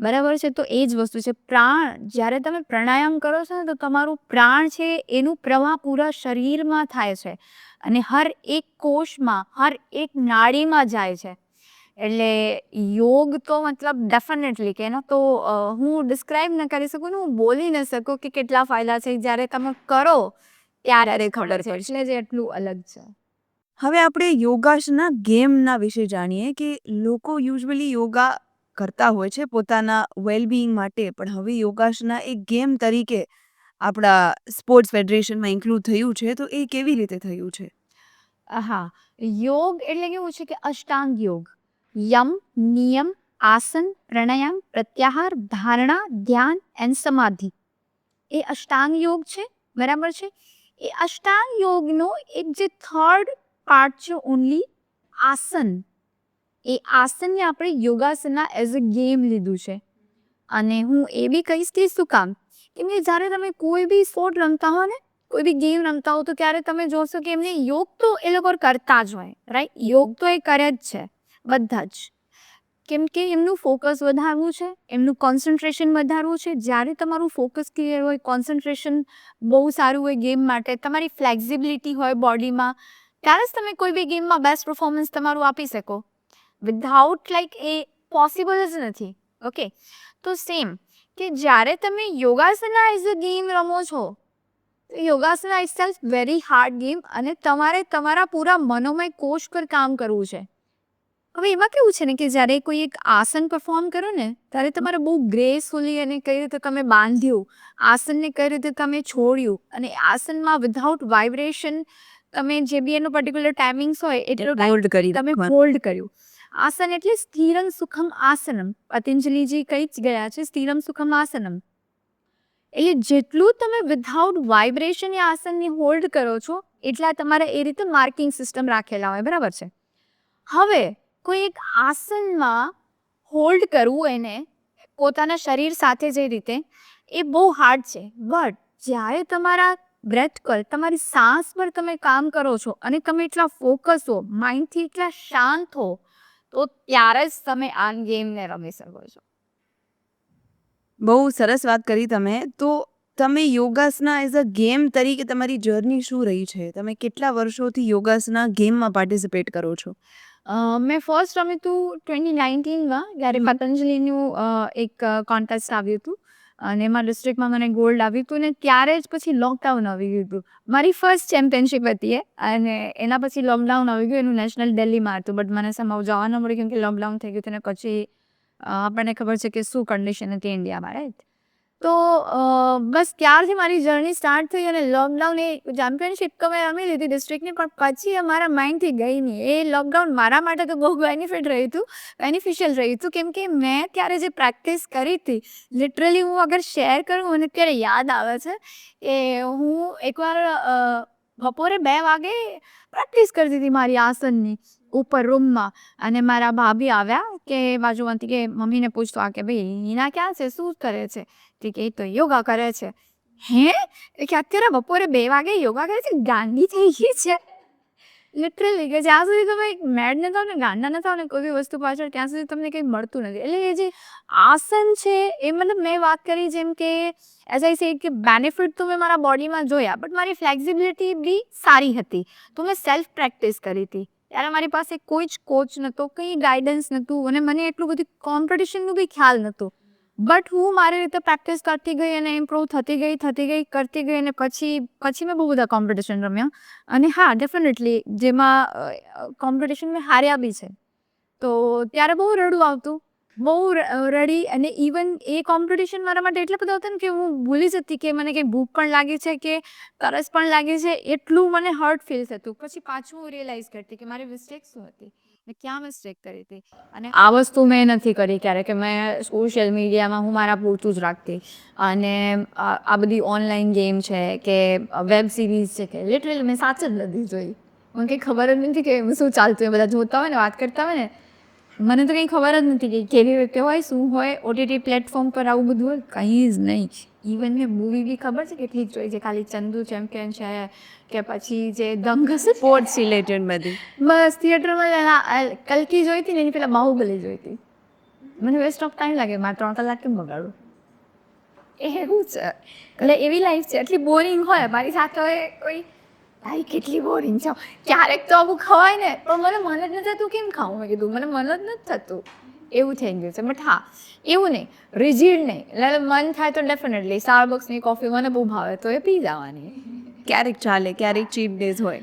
બરાબર છે. તો એ જ વસ્તુ છે. પ્રાણ, જ્યારે તમે પ્રાણાયામ કરો છો ને તો તમારું પ્રાણ છે એનું પ્રવાહ પૂરા શરીરમાં થાય છે અને હર એક કોષમાં, હર એક નાડીમાં જાય છે. એટલે યોગ તો મતલબ ડેફિનેટલી કે તો હું ડિસ્ક્રાઇબ ન કરી શકું ને, હું બોલી ન શકું કે કેટલા ફાયદા છે. જ્યારે તમે કરો ત્યારે ખબર છે, એટલે જ એટલું અલગ છે. હવે આપણે યોગાસના ગેમના વિશે જાણીએ કે લોકો યુઝ્યુઅલી યોગા કરતા હોય છે પોતાના વેલબિંગ માટે, પણ હવે યોગાસના એક ગેમ તરીકે આપણા સ્પોર્ટ્સ ફેડરેશનમાં ઇન્ક્લુડ થયું છે, તો એ કેવી રીતે થયું છે? હા, યોગ એટલે કેવું છે કે અષ્ટાંગ યોગ, યમ, નિયમ, આસન, પ્રાણાયામ, પ્રત્યાહાર, ધારણા, ધ્યાન એન્ડ સમાધિ, એ અષ્ટાંગ યોગ છે, બરાબર છે. એ અષ્ટાંગ યોગનો એક જે થર્ડ પાર્ટ છે ઓનલી આસન. એ આસનને આપણે યોગાસના એઝ અ ગેમ લીધું છે. અને હું એ બી કહીશ કે શું કામ, કેમ કે જ્યારે તમે કોઈ બી સ્પોર્ટ રમતા હો ને, કોઈ બી ગેમ રમતા હો, તો ત્યારે તમે જોશો કે એમને યોગ તો એ લોકો કરતા જ હોય, રાઈટ. યોગ તો એ કરે જ છે બધા જ, કેમ કે એમનું ફોકસ વધારવું છે, એમનું કોન્સન્ટ્રેશન વધારવું છે. જ્યારે તમારું ફોકસ ક્લિયર હોય, કોન્સન્ટ્રેશન બહુ સારું હોય ગેમ માટે, તમારી ફ્લેક્સિબિલિટી હોય બોડીમાં, ત્યારે જ તમે કોઈ બી ગેમમાં બેસ્ટ પરફોર્મન્સ તમારું આપી શકો. વિધાઉટ લાઈક એ પોસિબલ જ નથી. ઓકે, તો સેમ કે જ્યારે તમે યોગાસના એઝ અ ગેમ રમો છો, તો Yogasana is self very hard game અને તમારે તમારા પૂરા મનોમય કોષ પર કામ કરવું છે. હવે એમાં કેવું છે ને કે જ્યારે કોઈ એક આસન પરફોર્મ કરો ને ત્યારે તમારે બહુ ગ્રેસફુલી એને કઈ રીતે તમે બાંધ્યું, આસનને કઈ રીતે તમે છોડ્યું, અને આસનમાં વિધાઉટ વાઇબ્રેશન તમે જે બી એનો પર્ટિક્યુલર ટાઈમિંગ્સ હોય એટલો હોલ્ડ કરી તમે રાખવાનું. હોલ્ડ કર્યું. આસન એટલે સ્થિરમ સુખમ આસનમ. પતંજલિજી કહી જ ગયા છે સ્થિરમ સુખમ આસનમ. એટલે જેટલું તમે વિધાઉટ વાઇબ્રેશન એ આસનને હોલ્ડ કરો છો એટલા તમારે એ રીતે માર્કિંગ સિસ્ટમ રાખેલા હોય, બરાબર છે. હવે કોઈ એક આસનમાં હોલ્ડ કરવું એને પોતાના શરીર સાથે જે રીતે, એ બહુ હાર્ડ છે. બટ જ્યારે તમારા બ્રેથ પર, તમારી સાસ પર તમે કામ કરો છો અને તમે એટલા ફોકસ હો, માઇન્ડથી એટલા શાંત હો, તો ત્યારે જ તમે આ ગેમને રમી શકો છો. બહુ સરસ વાત કરી તમે. તો તમે યોગાસના એઝ અ ગેમ તરીકે તમારી જર્ની શું રહી છે? તમે કેટલા વર્ષોથી યોગાસના ગેમમાં પાર્ટિસિપેટ કરો છો? મેં ફર્સ્ટ રમ્યું હતું 2019માં, જ્યારે પતંજલિનું એક કોન્ટેસ્ટ આવ્યું હતું અને એમાં ડિસ્ટ્રિક્ટમાં મને ગોલ્ડ આવ્યું હતું, અને ત્યારે જ પછી લોકડાઉન આવી ગયું હતું. મારી ફર્સ્ટ ચેમ્પિયનશિપ હતી એ, અને એના પછી લોકડાઉન આવી ગયું. એનું નેશનલ દિલ્હીમાં હતું, બટ મને સમાવ જવા ન મળ્યું કેમ કે લોકડાઉન થઈ ગયું હતું. અને પછી આપણને ખબર છે કે શું કન્ડિશન હતી ઇન્ડિયામાં, રાઈટ. તો બસ ત્યારથી મારી જર્ની સ્ટાર્ટ થઈ, અને લોકડાઉન એ ચેમ્પિયનશિપ તો મેં રમી લીધી ડિસ્ટ્રિક્ટની, પણ પછી અમારા માઇન્ડથી ગઈ નહીં. એ લોકડાઉન મારા માટે તો બહુ બેનિફિશિયલ રહ્યું હતું, કેમ કે મેં ત્યારે જે પ્રેક્ટિસ કરી હતી, લિટરલી હું અગર શેર કરું મને ત્યારે યાદ આવે છે કે હું એકવાર બપોરે 2 વાગે પ્રેક્ટિસ કરતી હતી મારી આસનની ઉપર રૂમમાં. અને મારા ભાભી આવ્યા કે બાજુમાંથી કે મમ્મીને પૂછતો આ કે ભાઈ હિના ક્યાં છે, શું કરે છે? તે કે એ તો યોગા કરે છે. હે કે અત્યારે બપોરે 2 વાગે યોગા કરે છે? ગાંડી થઈ ગઈ છે લિટરલી. કે જ્યાં સુધી તમે મેડ ન થાવ ને, ગાંડા ન થાવ ને કોઈ બી વસ્તુ પાછળ, ત્યાં સુધી તમને કંઈ મળતું નથી. એટલે એ જે આસન છે એ મતલબ મેં વાત કરી જેમ કે એઝ આઈ સેડ કે બેનિફિટ તો મેં મારા બોડીમાં જોયા, બટ મારી ફ્લેક્સિબિલિટી બી સારી હતી. તો મેં સેલ્ફ પ્રેક્ટિસ કરી હતી. ત્યારે મારી પાસે કોઈ જ કોચ નહોતો, કંઈ ગાઈડન્સ નહોતું, અને મને એટલું બધું કોમ્પિટિશનનું બી ખ્યાલ નહોતું. બટ હું મારી રીતે પ્રેક્ટિસ કરતી ગઈ અને ઇમ્પ્રૂવ થતી ગઈ કરતી ગઈ. અને પછી મેં બહુ બધા કોમ્પિટિશન રમ્યા. અને હા, ડેફિનેટલી જેમાં કોમ્પિટિશન મેં હાર્યા બી છે. તો ત્યારે બહુ રડવું આવતું, બહુ રડી. અને ઇવન એ કોમ્પિટિશન મારા માટે એટલા બધા હતા ને કે હું ભૂલી જતી કે મને કંઈ ભૂખ પણ લાગી છે કે તરસ પણ લાગી છે. એટલું મને હર્ટ ફીલ થતું. પછી પાછું હું રિયલાઇઝ કરતી કે મારી મિસ્ટેક શું હતી ને ક્યાં મિસ્ટેક કરી હતી. અને આ વસ્તુ મેં નથી કરી ક્યારે કે મેં સોશિયલ મીડિયામાં હું મારા પૂરતું જ રાખતી. અને આ બધી ઓનલાઈન ગેમ છે કે વેબ સિરીઝ છે કે લિટરલી મેં સાચ જ નથી જોઈ. મને કંઈ ખબર જ નથી કે શું ચાલતું હોય. બધા જોતા હોય ને, વાત કરતા હોય ને, મને તો કંઈ ખબર જ નથી કે કેવી રીતે હોય, શું હોય, ઓટીટી પ્લેટફોર્મ પર આવું બધું હોય, કંઈ જ નહીં. ઇવન મેં મૂવી બી ખબર છે કેટલી જ જોઈ છે, ખાલી ચંદુ ચેમ્પિયન છે કે પછી જે દંગ હશે સ્પોર્ટ્સ રિલેટેડ બધી. બસ થિયેટરમાં કલ્કી જોઈ હતી ને એની પહેલાં બાહુબલી જોઈ હતી. મને વેસ્ટ ઓફ ટાઈમ લાગે, મારે 3 કલાક કેમ બગાડું? એવું છે. એટલે એવી લાઈફ છે. એટલી બોરિંગ હોય મારી સાથે હોય કોઈ, ભાઈ કેટલી બોરિંગ છે. ક્યારેક તો આવું ખવાય ને, પણ મને જ નથી થતું કેમ ખાવું. મેં કીધું મને મન જ નથી થતું. એવું થઈ ગયું છે. બટ હા, એવું નહીં, રિજિડ નહીં. એટલે મન થાય તો ડેફિનેટલી સ્ટારબક્સની કોફી મને બહુ ભાવે તો એ પી જવાની. ક્યારેક ચાલે, ક્યારેક ચીટ ડેઝ હોય.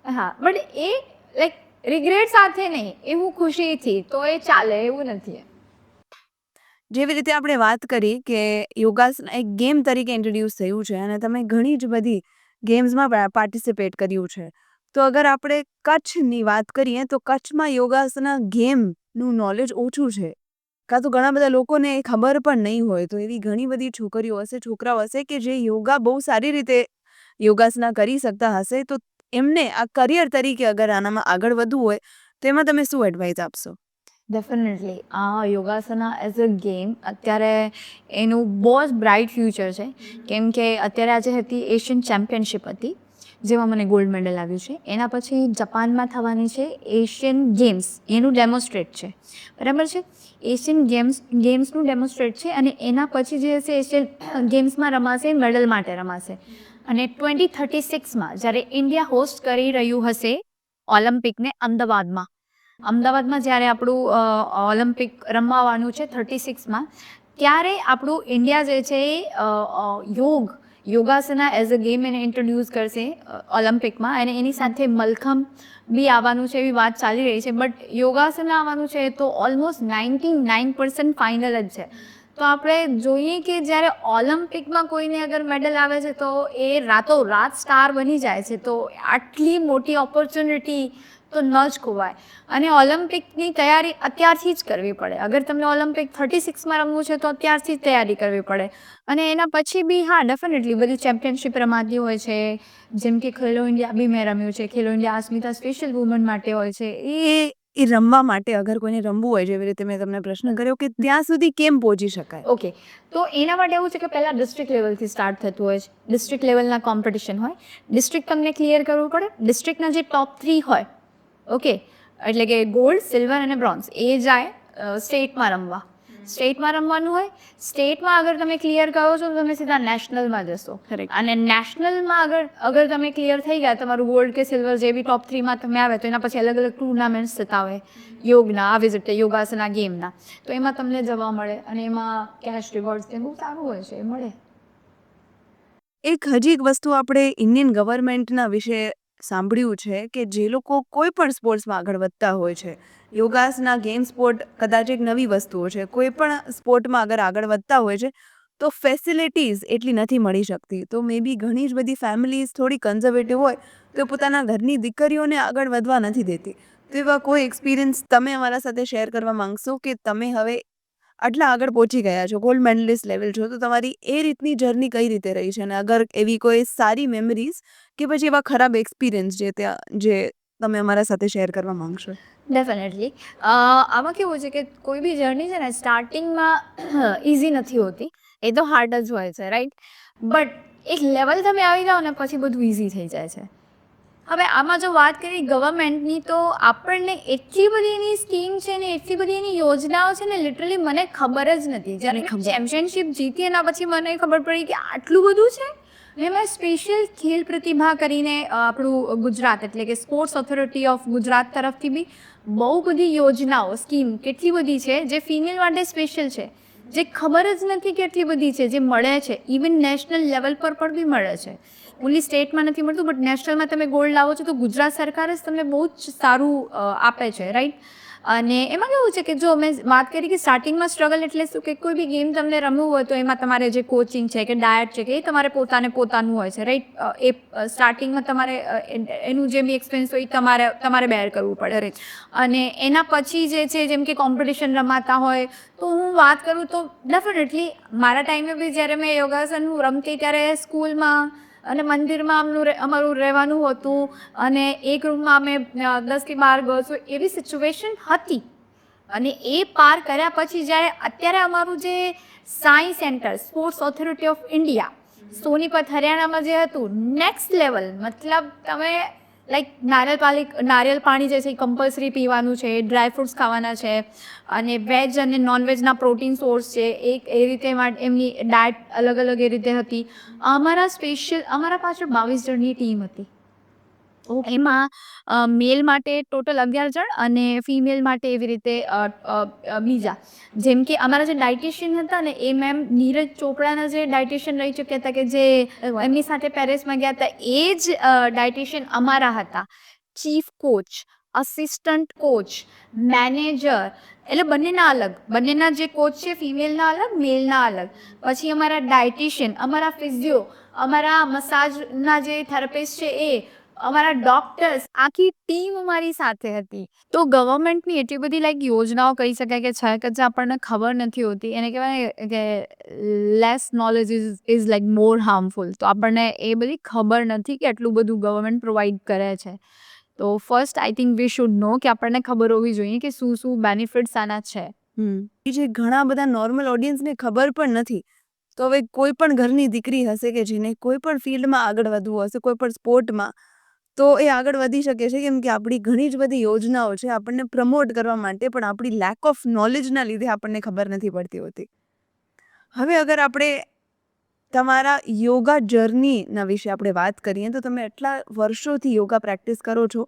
હા, બટ એ લાઈક રિગ્રેટ સાથે નહીં, એવું ખુશીથી તો એ ચાલે, એવું નથી. જેવી રીતે આપણે વાત કરી કે યોગાસન એક ગેમ તરીકે ઇન્ટ્રોડ્યુસ થયું છે અને તમે ઘણી જ બધી ગેમ્સમાં પાર્ટિસિપેટ કર્યું છે. તો અગર આપણે કચ્છની વાત કરીએ તો કચ્છમાં યોગાસના ગેમનું નોલેજ ઓછું છે, કાં તો ઘણા બધા લોકોને એ ખબર પણ નહીં હોય. તો એવી ઘણી બધી છોકરીઓ હશે, છોકરાઓ હશે કે જે યોગા બહુ સારી રીતે યોગાસના કરી શકતા હશે. તો એમને આ કરિયર તરીકે અગર આનામાં આગળ વધવું હોય તો એમાં તમે શું એડવાઇસ આપશો? ડેફિનેટલી આ યોગાસના એઝ અ ગેમ અત્યારે એનું બહુ જ બ્રાઇટ ફ્યુચર છે. કેમ કે અત્યારે આજે હતી એશિયન ચેમ્પિયનશિપ હતી જેમાં મને ગોલ્ડ મેડલ આવ્યું છે. એના પછી જાપાનમાં થવાની છે એશિયન ગેમ્સ, એનું ડેમોન્સ્ટ્રેટ છે, બરાબર છે. એશિયન ગેમ્સનું ડેમોન્સ્ટ્રેટ છે. અને એના પછી જે હશે એશિયન ગેમ્સમાં રમાશે, મેડલ માટે રમાશે. અને 2036માં જ્યારે ઇન્ડિયા હોસ્ટ કરી રહ્યું હશે ઓલિમ્પિકને અમદાવાદમાં જ્યારે આપણું ઓલિમ્પિક રમવાનું છે 36માં, ત્યારે આપણું ઇન્ડિયા જે છે એ યોગાસના એઝ અ ગેમ એને ઇન્ટ્રોડ્યુસ કરશે ઓલિમ્પિકમાં. અને એની સાથે મલખમ બી આવવાનું છે એવી વાત ચાલી રહી છે. બટ યોગાસના આવવાનું છે તો ઓલમોસ્ટ 99% ફાઇનલ જ છે. તો આપણે જોઈએ કે જ્યારે ઓલિમ્પિકમાં કોઈને અગર મેડલ આવે છે તો એ રાતોરાત સ્ટાર બની જાય છે. તો આટલી મોટી ઓપોર્ચ્યુનિટી તો ન જ ખોવાય. અને ઓલિમ્પિકની તૈયારી અત્યારથી જ કરવી પડે. અગર તમને ઓલિમ્પિક 36માં રમવું છે તો અત્યારથી જ તૈયારી કરવી પડે. અને એના પછી બી હા, ડેફિનેટલી બધી ચેમ્પિયનશિપ રમાતી હોય છે. જેમ કે ખેલો ઇન્ડિયા બી મેં રમ્યું છે. ખેલો ઇન્ડિયા અસ્મિતા સ્પેશિયલ વુમન માટે હોય છે. એ રમવા માટે અગર કોઈને રમવું હોય, જેવી રીતે મેં તમને પ્રશ્ન કર્યો કે ત્યાં સુધી કેમ પહોંચી શકાય? ઓકે, તો એના માટે એવું છે કે પહેલાં ડિસ્ટ્રિક્ટ લેવલથી સ્ટાર્ટ થતું હોય છે. ડિસ્ટ્રિક્ટ લેવલના કોમ્પિટિશન હોય. ડિસ્ટ્રિક્ટ તમને ક્લિયર કરવું પડે. ડિસ્ટ્રિક્ટના જે ટોપ 3 હોય, ઓકે, એટલે કે ગોલ્ડ, સિલ્વર અને બ્રોન્ઝ, એ જાય સ્ટેટમાં રમવા. સ્ટેટમાં રમવાનું હોય. સ્ટેટમાં અગર તમે ક્લિયર કરો છો તો તમે સીધા નેશનલમાં જશો. અને નેશનલમાં અગર તમે ક્લિયર થઈ ગયા, તમારું ગોલ્ડ કે સિલ્વર જે બી ટોપ 3માં તમે આવે, તો એના પછી અલગ અલગ ટુર્નામેન્ટ્સ થતા હોય યોગના, આવી જ રીતે યોગાસના ગેમના. તો એમાં તમને જવા મળે અને એમાં કેશ રિવોર્ડ્સ બહુ સારું હોય છે, એ મળે. એક હજી એક વસ્તુ આપણે ઇન્ડિયન ગવર્મેન્ટના વિશે સાંભળ્યું છે કે જે લોકો કોઈ પણ સ્પોર્ટ્સમાં આગળ વધતા હોય છે, યોગાસના ગેમ સ્પોર્ટ કદાચ એક નવી વસ્તુઓ છે, કોઈ પણ સ્પોર્ટમાં અગર આગળ વધતા હોય છે તો ફેસિલિટીઝ એટલી નથી મળી શકતી. તો મે બી ઘણી જ બધી ફેમિલીઝ થોડી કન્ઝર્વેટિવ હોય તો પોતાના ઘરની દીકરીઓને આગળ વધવા નથી દેતી. તો એવા કોઈ એક્સપિરિયન્સ તમે અમારા સાથે શેર કરવા માંગશો કે તમે હવે આટલા આગળ પહોંચી ગયા છો, ગોલ્ડ મેડલિસ્ટ લેવલ છો, તો તમારી એ રીતની જર્ની કઈ રીતે રહી છે? અને અગર એવી કોઈ સારી મેમરીઝ કે પછી એવા ખરાબ એક્સપિરિયન્સ જે તમે અમારા સાથે શેર કરવા માંગશો? ડેફિનેટલી આમાં કેવું છે કે કોઈ બી જર્ની છે ને સ્ટાર્ટિંગમાં ઇઝી નથી હોતી, એ તો હાર્ડ જ હોય છે, રાઈટ? બટ એક લેવલ તમે આવી જાઓ ને પછી બધું ઇઝી થઈ જાય છે. હવે આમાં જો વાત કરીએ ગવર્મેન્ટની, તો આપણને એટલી બધી એની સ્કીમ છે ને એટલી બધી એની યોજનાઓ છે ને, લિટરલી મને ખબર જ નથી. જ્યારે ચેમ્પિયનશિપ જીતી એના પછી મને ખબર પડી કે આટલું બધું છે. ને મેં સ્પેશિયલ ખેલ પ્રતિભા કરીને આપણું ગુજરાત એટલે કે સ્પોર્ટ્સ ઓથોરિટી ઓફ ગુજરાત તરફથી બી બહુ બધી યોજનાઓ, સ્કીમ કેટલી બધી છે જે ફિમેલ માટે સ્પેશિયલ છે, જે ખબર જ નથી કેટલી બધી છે જે મળે છે. ઇવન નેશનલ લેવલ પર પણ બી મળે છે. ઓનલી સ્ટેટમાં નથી મળતું, બટ નેશનલમાં તમે ગોલ્ડ લાવો છો તો ગુજરાત સરકાર જ તમને બહુ જ સારું આપે છે, રાઈટ? અને એમાં કેવું છે કે જો મેં વાત કરી કે સ્ટાર્ટિંગમાં સ્ટ્રગલ એટલે શું, કે કોઈ બી ગેમ તમને રમવું હોય તો એમાં તમારે જે કોચિંગ છે કે ડાયટ છે કે એ તમારે પોતાનું હોય છે, રાઈટ? એ સ્ટાર્ટિંગમાં તમારે એનું જે બી એક્સપેન્સ હોય એ તમારે બેર કરવું પડે, રાઈટ? અને એના પછી જે છે, જેમ કે કોમ્પિટિશન રમાતા હોય, તો હું વાત કરું તો ડેફિનેટલી મારા ટાઈમે બી જ્યારે મેં યોગાસન હું રમતી ત્યારે સ્કૂલમાં અને મંદિરમાં અમારું રહેવાનું હતું, અને એક રૂમમાં અમે 10 થી 12 ગર્લ્સો, એવી સિચ્યુએશન હતી. અને એ પાર કર્યા પછી જ્યારે અત્યારે અમારું જે SAI centre sports authority of India Sonipat હરિયાણામાં જે હતું, નેક્સ્ટ લેવલ, મતલબ તમે લાઈક નારિયેળ પાણી જે છે એ કમ્પલસરી પીવાનું છે, ડ્રાયફ્રૂટ્સ ખાવાના છે, અને વેજ અને નોનવેજના પ્રોટીન સોર્સ છે, એ રીતે એમની ડાયટ અલગ અલગ એ રીતે હતી. અમારા પાછળ 22 જણની ટીમ હતી. એમાં મેલ માટે ટોટલ 11 જણ અને ફિમેલ માટે એવી રીતે બીજા, જેમ કે અમારા જે ડાયટિશિયન હતા ને, એ મેમ નીરજ ચોપડાના જે ડાયટિશિયન રહી ચૂક્યા હતા, કે જે એમની સાથે પેરિસમાં ગયા હતા, એ જ ડાયટિશિયન અમારા હતા. Chief coach, assistant coach, manager, એટલે બંનેના જે કોચ છે ફિમેલના અલગ, મેલના અલગ. પછી અમારા ડાયટિશિયન, અમારા ફિઝિયો, અમારા મસાજના જે થેરાપિસ્ટ છે એ, અમારા ડોક્ટર્સ, આખી ટીમ અમારી સાથે હતી. તો ગવર્મેન્ટની એટલી બધી લાઈક યોજનાઓ કહી શકાય કે છે કે જે આપણને ખબર નથી હોતી. એને કહેવાય કે less knowledge is like more harmful. તો આપણને એ બધી ખબર નથી કે આટલું બધું ગવર્મેન્ટ પ્રોવાઈડ કરે છે. તો first I think we should નો, કે આપણને ખબર હોવી જોઈએ કે શું બેનિફિટ્સ આના છે. જે ઘણા બધા નોર્મલ ઓડિયન્સને ખબર પણ નથી. તો હવે કોઈ પણ ઘરની દીકરી હશે કે જેને કોઈ પણ ફિલ્ડમાં આગળ વધવું હશે, કોઈ પણ સ્પોર્ટમાં, તો એ આગળ વધી શકે છે, કેમ કે આપણી ઘણી જ બધી યોજનાઓ છે આપણને પ્રમોટ કરવા માટે, પણ આપણી લેક ઓફ નોલેજના લીધે આપણને ખબર નથી પડતી હોતી. હવે અગર આપણે તમારા યોગા જર્નીના વિશે આપણે વાત કરીએ, તો તમે એટલા વર્ષોથી યોગા પ્રેક્ટિસ કરો છો,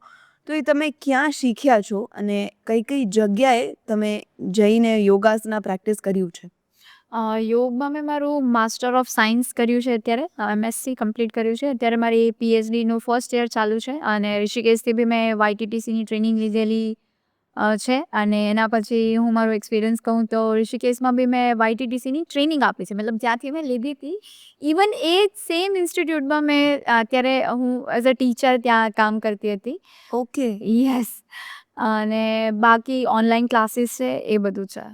તો એ તમે ક્યાં શીખ્યા છો અને કઈ કઈ જગ્યાએ તમે જઈને યોગાસના પ્રેક્ટિસ કર્યું છે? યોગમાં મેં મારું માસ્ટર ઓફ સાયન્સ કર્યું છે અત્યારે, MSc કમ્પ્લીટ કર્યું છે. અત્યારે મારી PhDનું ફર્સ્ટ યર ચાલુ છે, અને ઋષિકેશથી બી મેં YTTCની ટ્રેનિંગ લીધેલી છે. અને એના પછી હું મારો એક્સપિરિયન્સ કહું તો ઋષિકેશમાં બી મેં YTTCની ટ્રેનિંગ આપી છે, મતલબ જ્યાંથી મેં લીધી હતી. ઇવન એ સેમ ઇન્સ્ટિટ્યૂટમાં મેં અત્યારે હું એઝ અ ટીચર ત્યાં કામ કરતી હતી. ઓકે. યસ. અને બાકી ઓનલાઈન ક્લાસીસ છે, એ બધું છે.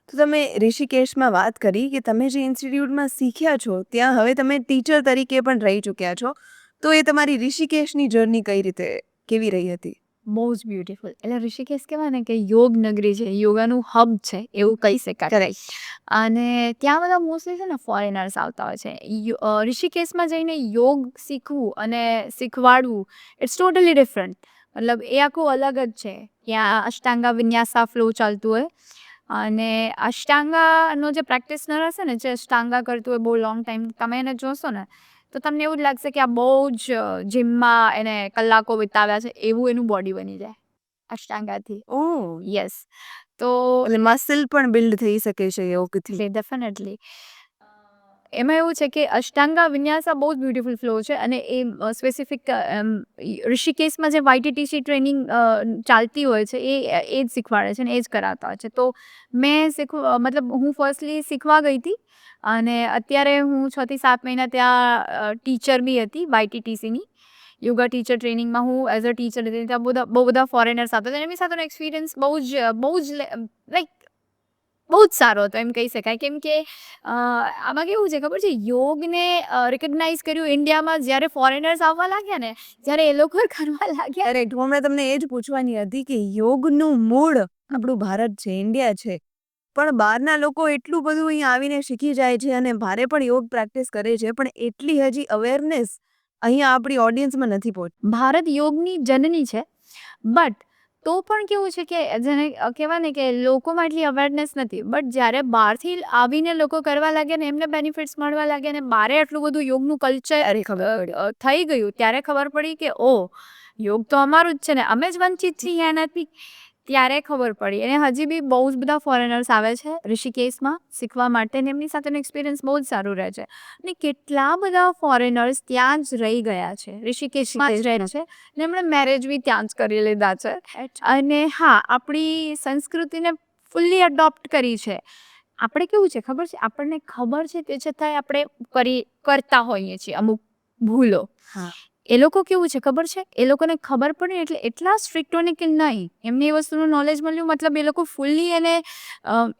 તો તમે ઋષિકેશમાં વાત કરી કે તમે જે ઇન્સ્ટિટ્યૂટમાં શીખ્યા છો, ત્યાં હવે તમે ટીચર તરીકે પણ રહી ચૂક્યા છો. તો એ તમારી ઋષિકેશની જર્ની કેવી રહી હતી? બહુ જ બ્યુટીફુલ. એટલે ઋષિકેશ કહેવાય ને કે યોગ નગરી છે, યોગાનું હબ છે એવું કહી શકાય. કરેક્ટ. અને ત્યાં બધા મોસ્ટલી છે ને ફોરેનર્સ આવતા હોય છે. ઋષિકેશમાં જઈને યોગ શીખવું અને શીખવાડવું, ઇટ્સ ટોટલી ડિફરન્ટ. મતલબ એ આખું અલગ જ છે. ત્યાં અષ્ટાંગા વિન્યાસા ફ્લો ચાલતું હોય, અને અષ્ટાંગાનો જે પ્રેક્ટિસનર હશે ને, જે અષ્ટાંગા કરતું હોય બહુ લોંગ ટાઈમ, તમે એને જોશો ને તો તમને એવું જ લાગશે કે આ બહુ જ જીમમાં એને કલાકો વિતાવ્યા છે, એવું એનું બોડી બની જાય અષ્ટાંગાથી. ઓહ! યસ. તો એટલે મસલ પણ બિલ્ડ થઈ શકે છે યોગથી. ડેફિનેટલી એમાં એવું છે કે અષ્ટાંગા વિન્યાસા બહુ જ બ્યુટીફુલ ફ્લો છે, અને એ સ્પેસિફિક ઋષિકેશમાં જે YTTC ટ્રેનિંગ ચાલતી હોય છે એ જ શીખવાડે છે ને એ જ કરાવતા હોય છે. તો મતલબ હું ફર્સ્ટલી શીખવા ગઈ હતી, અને અત્યારે હું 6 થી 7 મહિના ત્યાં ટીચર બી હતી YTTCની. યોગા ટીચર ટ્રેનિંગમાં હું એઝ અ ટીચર હતી. ત્યાં બહુ બધા ફોરેનર્સ આવતા હતા. એમની સાથેનો એક્સપિરિયન્સ બહુ જ લાઈક બહુ જ સારો હતો એમ કહી શકાય. કેમ કે આમાં કેવું છે ખબર છે, યોગને રિકગ્નાઇઝ કર્યું ઇન્ડિયામાં જ્યારે ફોરેનર્સ આવવા લાગ્યા ને, જ્યારે એ લોકો કરવા લાગ્યા. કરેક્ટ. હમણાં તમને એ જ પૂછવાની હતી કે યોગનું મૂળ આપણું ભારત છે, ઇન્ડિયા છે. પણ બહારના લોકો એટલું બધું અહીંયા આવીને શીખી જાય છે અને ભારે પણ યોગ પ્રેક્ટિસ કરે છે, પણ એટલી હજી અવેરનેસ અહીંયા આપણી ઓડિયન્સમાં નથી પહોંચતી. ભારત યોગની જનની છે, બટ તો પણ કેવું છે કે જેને કહેવાય ને કે લોકોમાં એટલી અવેરનેસ નથી. બટ જ્યારે બહારથી આવીને લોકો કરવા લાગ્યા ને, એમને બેનિફિટ્સ મળવા લાગ્યા ને, બારે આટલું બધું યોગનું કલ્ચર થઈ ગયું, ત્યારે ખબર પડી કે ઓ, યોગ તો અમારું જ છે ને, અમે જ વંચિત છીએ એનાથી. ત્યારે ખબર પડી. અને હજી બી બહુ જ બધા ફોરેનર્સ આવે છે ઋષિકેશમાં શીખવા માટે, ને એમની સાથેનો એક્સપિરિયન્સ બહુ જ સારું રહે છે. અને કેટલા બધા ફોરેનર્સ ત્યાં જ રહી ગયા છે, ઋષિકેશમાં જ રહે છે, ને એમણે મેરેજ બી ત્યાં જ કરી લીધા છે. અને હા, આપણી સંસ્કૃતિને ફૂલ્લી અડોપ્ટ કરી છે. આપણે કેવું છે ખબર છે, આપણને ખબર છે તે છતાંય આપણે કરતા હોઈએ છીએ અમુક ભૂલો. હા. એ લોકો કેવું છે ખબર છે, એ લોકોને ખબર પડે એટલે એટલા સ્ટ્રિક્ટ હોય ને કે નહીં, એમને એ વસ્તુનું નોલેજ મળ્યું, મતલબ એ લોકો ફૂલ્લી એને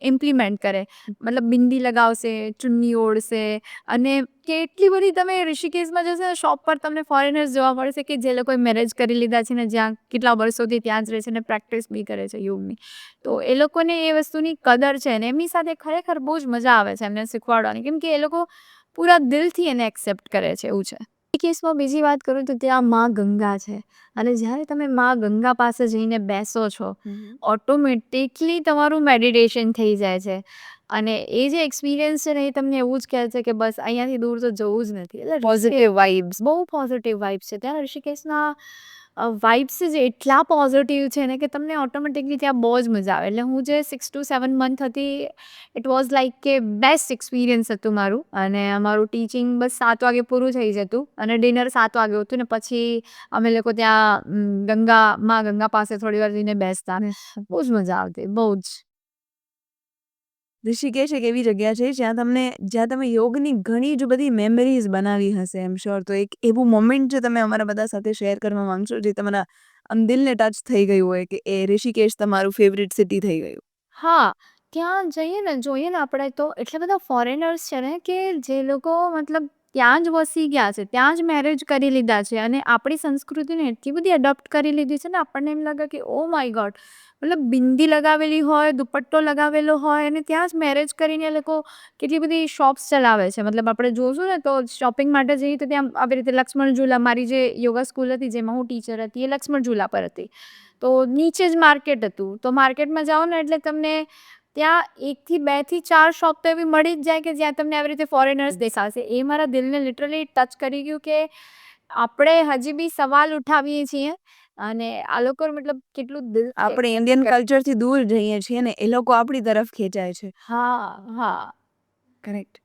ઇમ્પ્લિમેન્ટ કરે. મતલબ બિંદી લગાવશે, ચુન્ની ઓળશે, અને કેટલી બધી તમે ઋષિકેશમાં જશો ને, શોપ પર તમને ફોરેનર્સ જોવા મળશે કે જે લોકોએ મેરેજ કરી લીધા છે ને, જ્યાં કેટલા વર્ષોથી ત્યાં જ રહે છે ને પ્રેક્ટિસ બી કરે છે યોગની. તો એ લોકોને એ વસ્તુની કદર છે ને એમની સાથે ખરેખર બહુ જ મજા આવે છે એમને શીખવાડવાની, કેમ કે એ લોકો પૂરા દિલથી એને એક્સેપ્ટ કરે છે, એવું છે. કેસમાં બીજી વાત કરું તો ત્યાં માં ગંગા છે, અને જ્યારે તમે માં ગંગા પાસે જઈને બેસો છો, ઓટોમેટિકલી તમારું મેડિટેશન થઈ જાય છે. અને એ જે એક્સપિરિયન્સ છે ને, એ તમને એવું જ કહે છે કે બસ અહીંયાથી દૂર તો જવું જ નથી. એટલે પોઝિટિવ વાઇબ્સ, બહુ પોઝિટિવ વાઇબ્સ છે ત્યાં ઋષિકેશના. વાઇબ્સ જ એટલા પોઝિટિવ છે ને કે તમને ઓટોમેટિકલી ત્યાં બહુ જ મજા આવે. એટલે હું જે 6 to 7 મંથ હતી, ઇટ વોઝ લાઈક કે બેસ્ટ એક્સપિરિયન્સ હતું મારું. અને અમારું ટીચિંગ બસ 7 વાગે પૂરું થઈ જતું, અને ડિનર 7 વાગે હતું, ને પછી અમે લોકો ત્યાં માં ગંગા પાસે થોડી વાર જઈને બેસતા, ને બહુ જ મજા આવતી, બહુ જ. ઋષિકેશ એક એવી જગ્યા છે જ્યાં તમે યોગની ઘણી જ બધી મેમરીઝ બનાવી હશે, એમ શ્યોર. તો એક એવું મોમેન્ટ જે તમે અમારા બધા સાથે શેર કરવા માંગશો, જે તમારા આમ દિલને ટચ થઈ ગયું હોય, કે એ ઋષિકેશ તમારું ફેવરિટ સિટી થઈ ગયું? હા, ત્યાં જઈએ ને, જોઈએ ને આપણે, તો એટલા બધા ફોરેનર્સ છે ને કે જે લોકો મતલબ ત્યાં જ વસી ગયા છે, ત્યાં જ મેરેજ કરી લીધા છે, અને આપણી સંસ્કૃતિને એટલી બધી એડોપ્ટ કરી લીધી છે ને, આપણને એમ લાગે કે ઓ માય ગોડ, મતલબ બિંદી લગાવેલી હોય, દુપટ્ટો લગાવેલો હોય, અને ત્યાં જ મેરેજ કરીને એ લોકો કેટલી બધી શોપ્સ ચલાવે છે. મતલબ આપણે જોશું ને તો શોપિંગ માટે જઈએ તો ત્યાં આવી રીતે લક્ષ્મણ ઝૂલા, મારી જે યોગા સ્કૂલ હતી જેમાં હું ટીચર હતી, એ લક્ષ્મણ ઝૂલા પર હતી. તો નીચે જ માર્કેટ હતું, તો માર્કેટમાં જાઓ ને એટલે તમને ત્યાં 1 થી 2 થી 4 શોપ તો એવી મળી જ જાય કે જ્યાં તમને આવી રીતે ફોરેનર્સ દેખાશે. એ મારા દિલને લિટરલી ટચ કરી ગયું કે આપણે હજી બી સવાલ ઉઠાવીએ છીએ, અને આ લોકો મતલબ કેટલું દિલ, આપણે ઇન્ડિયન કલ્ચરથી દૂર જઈએ છીએ ને એ લોકો આપણી તરફ ખેંચાય છે. હા હા. કરેક્ટ.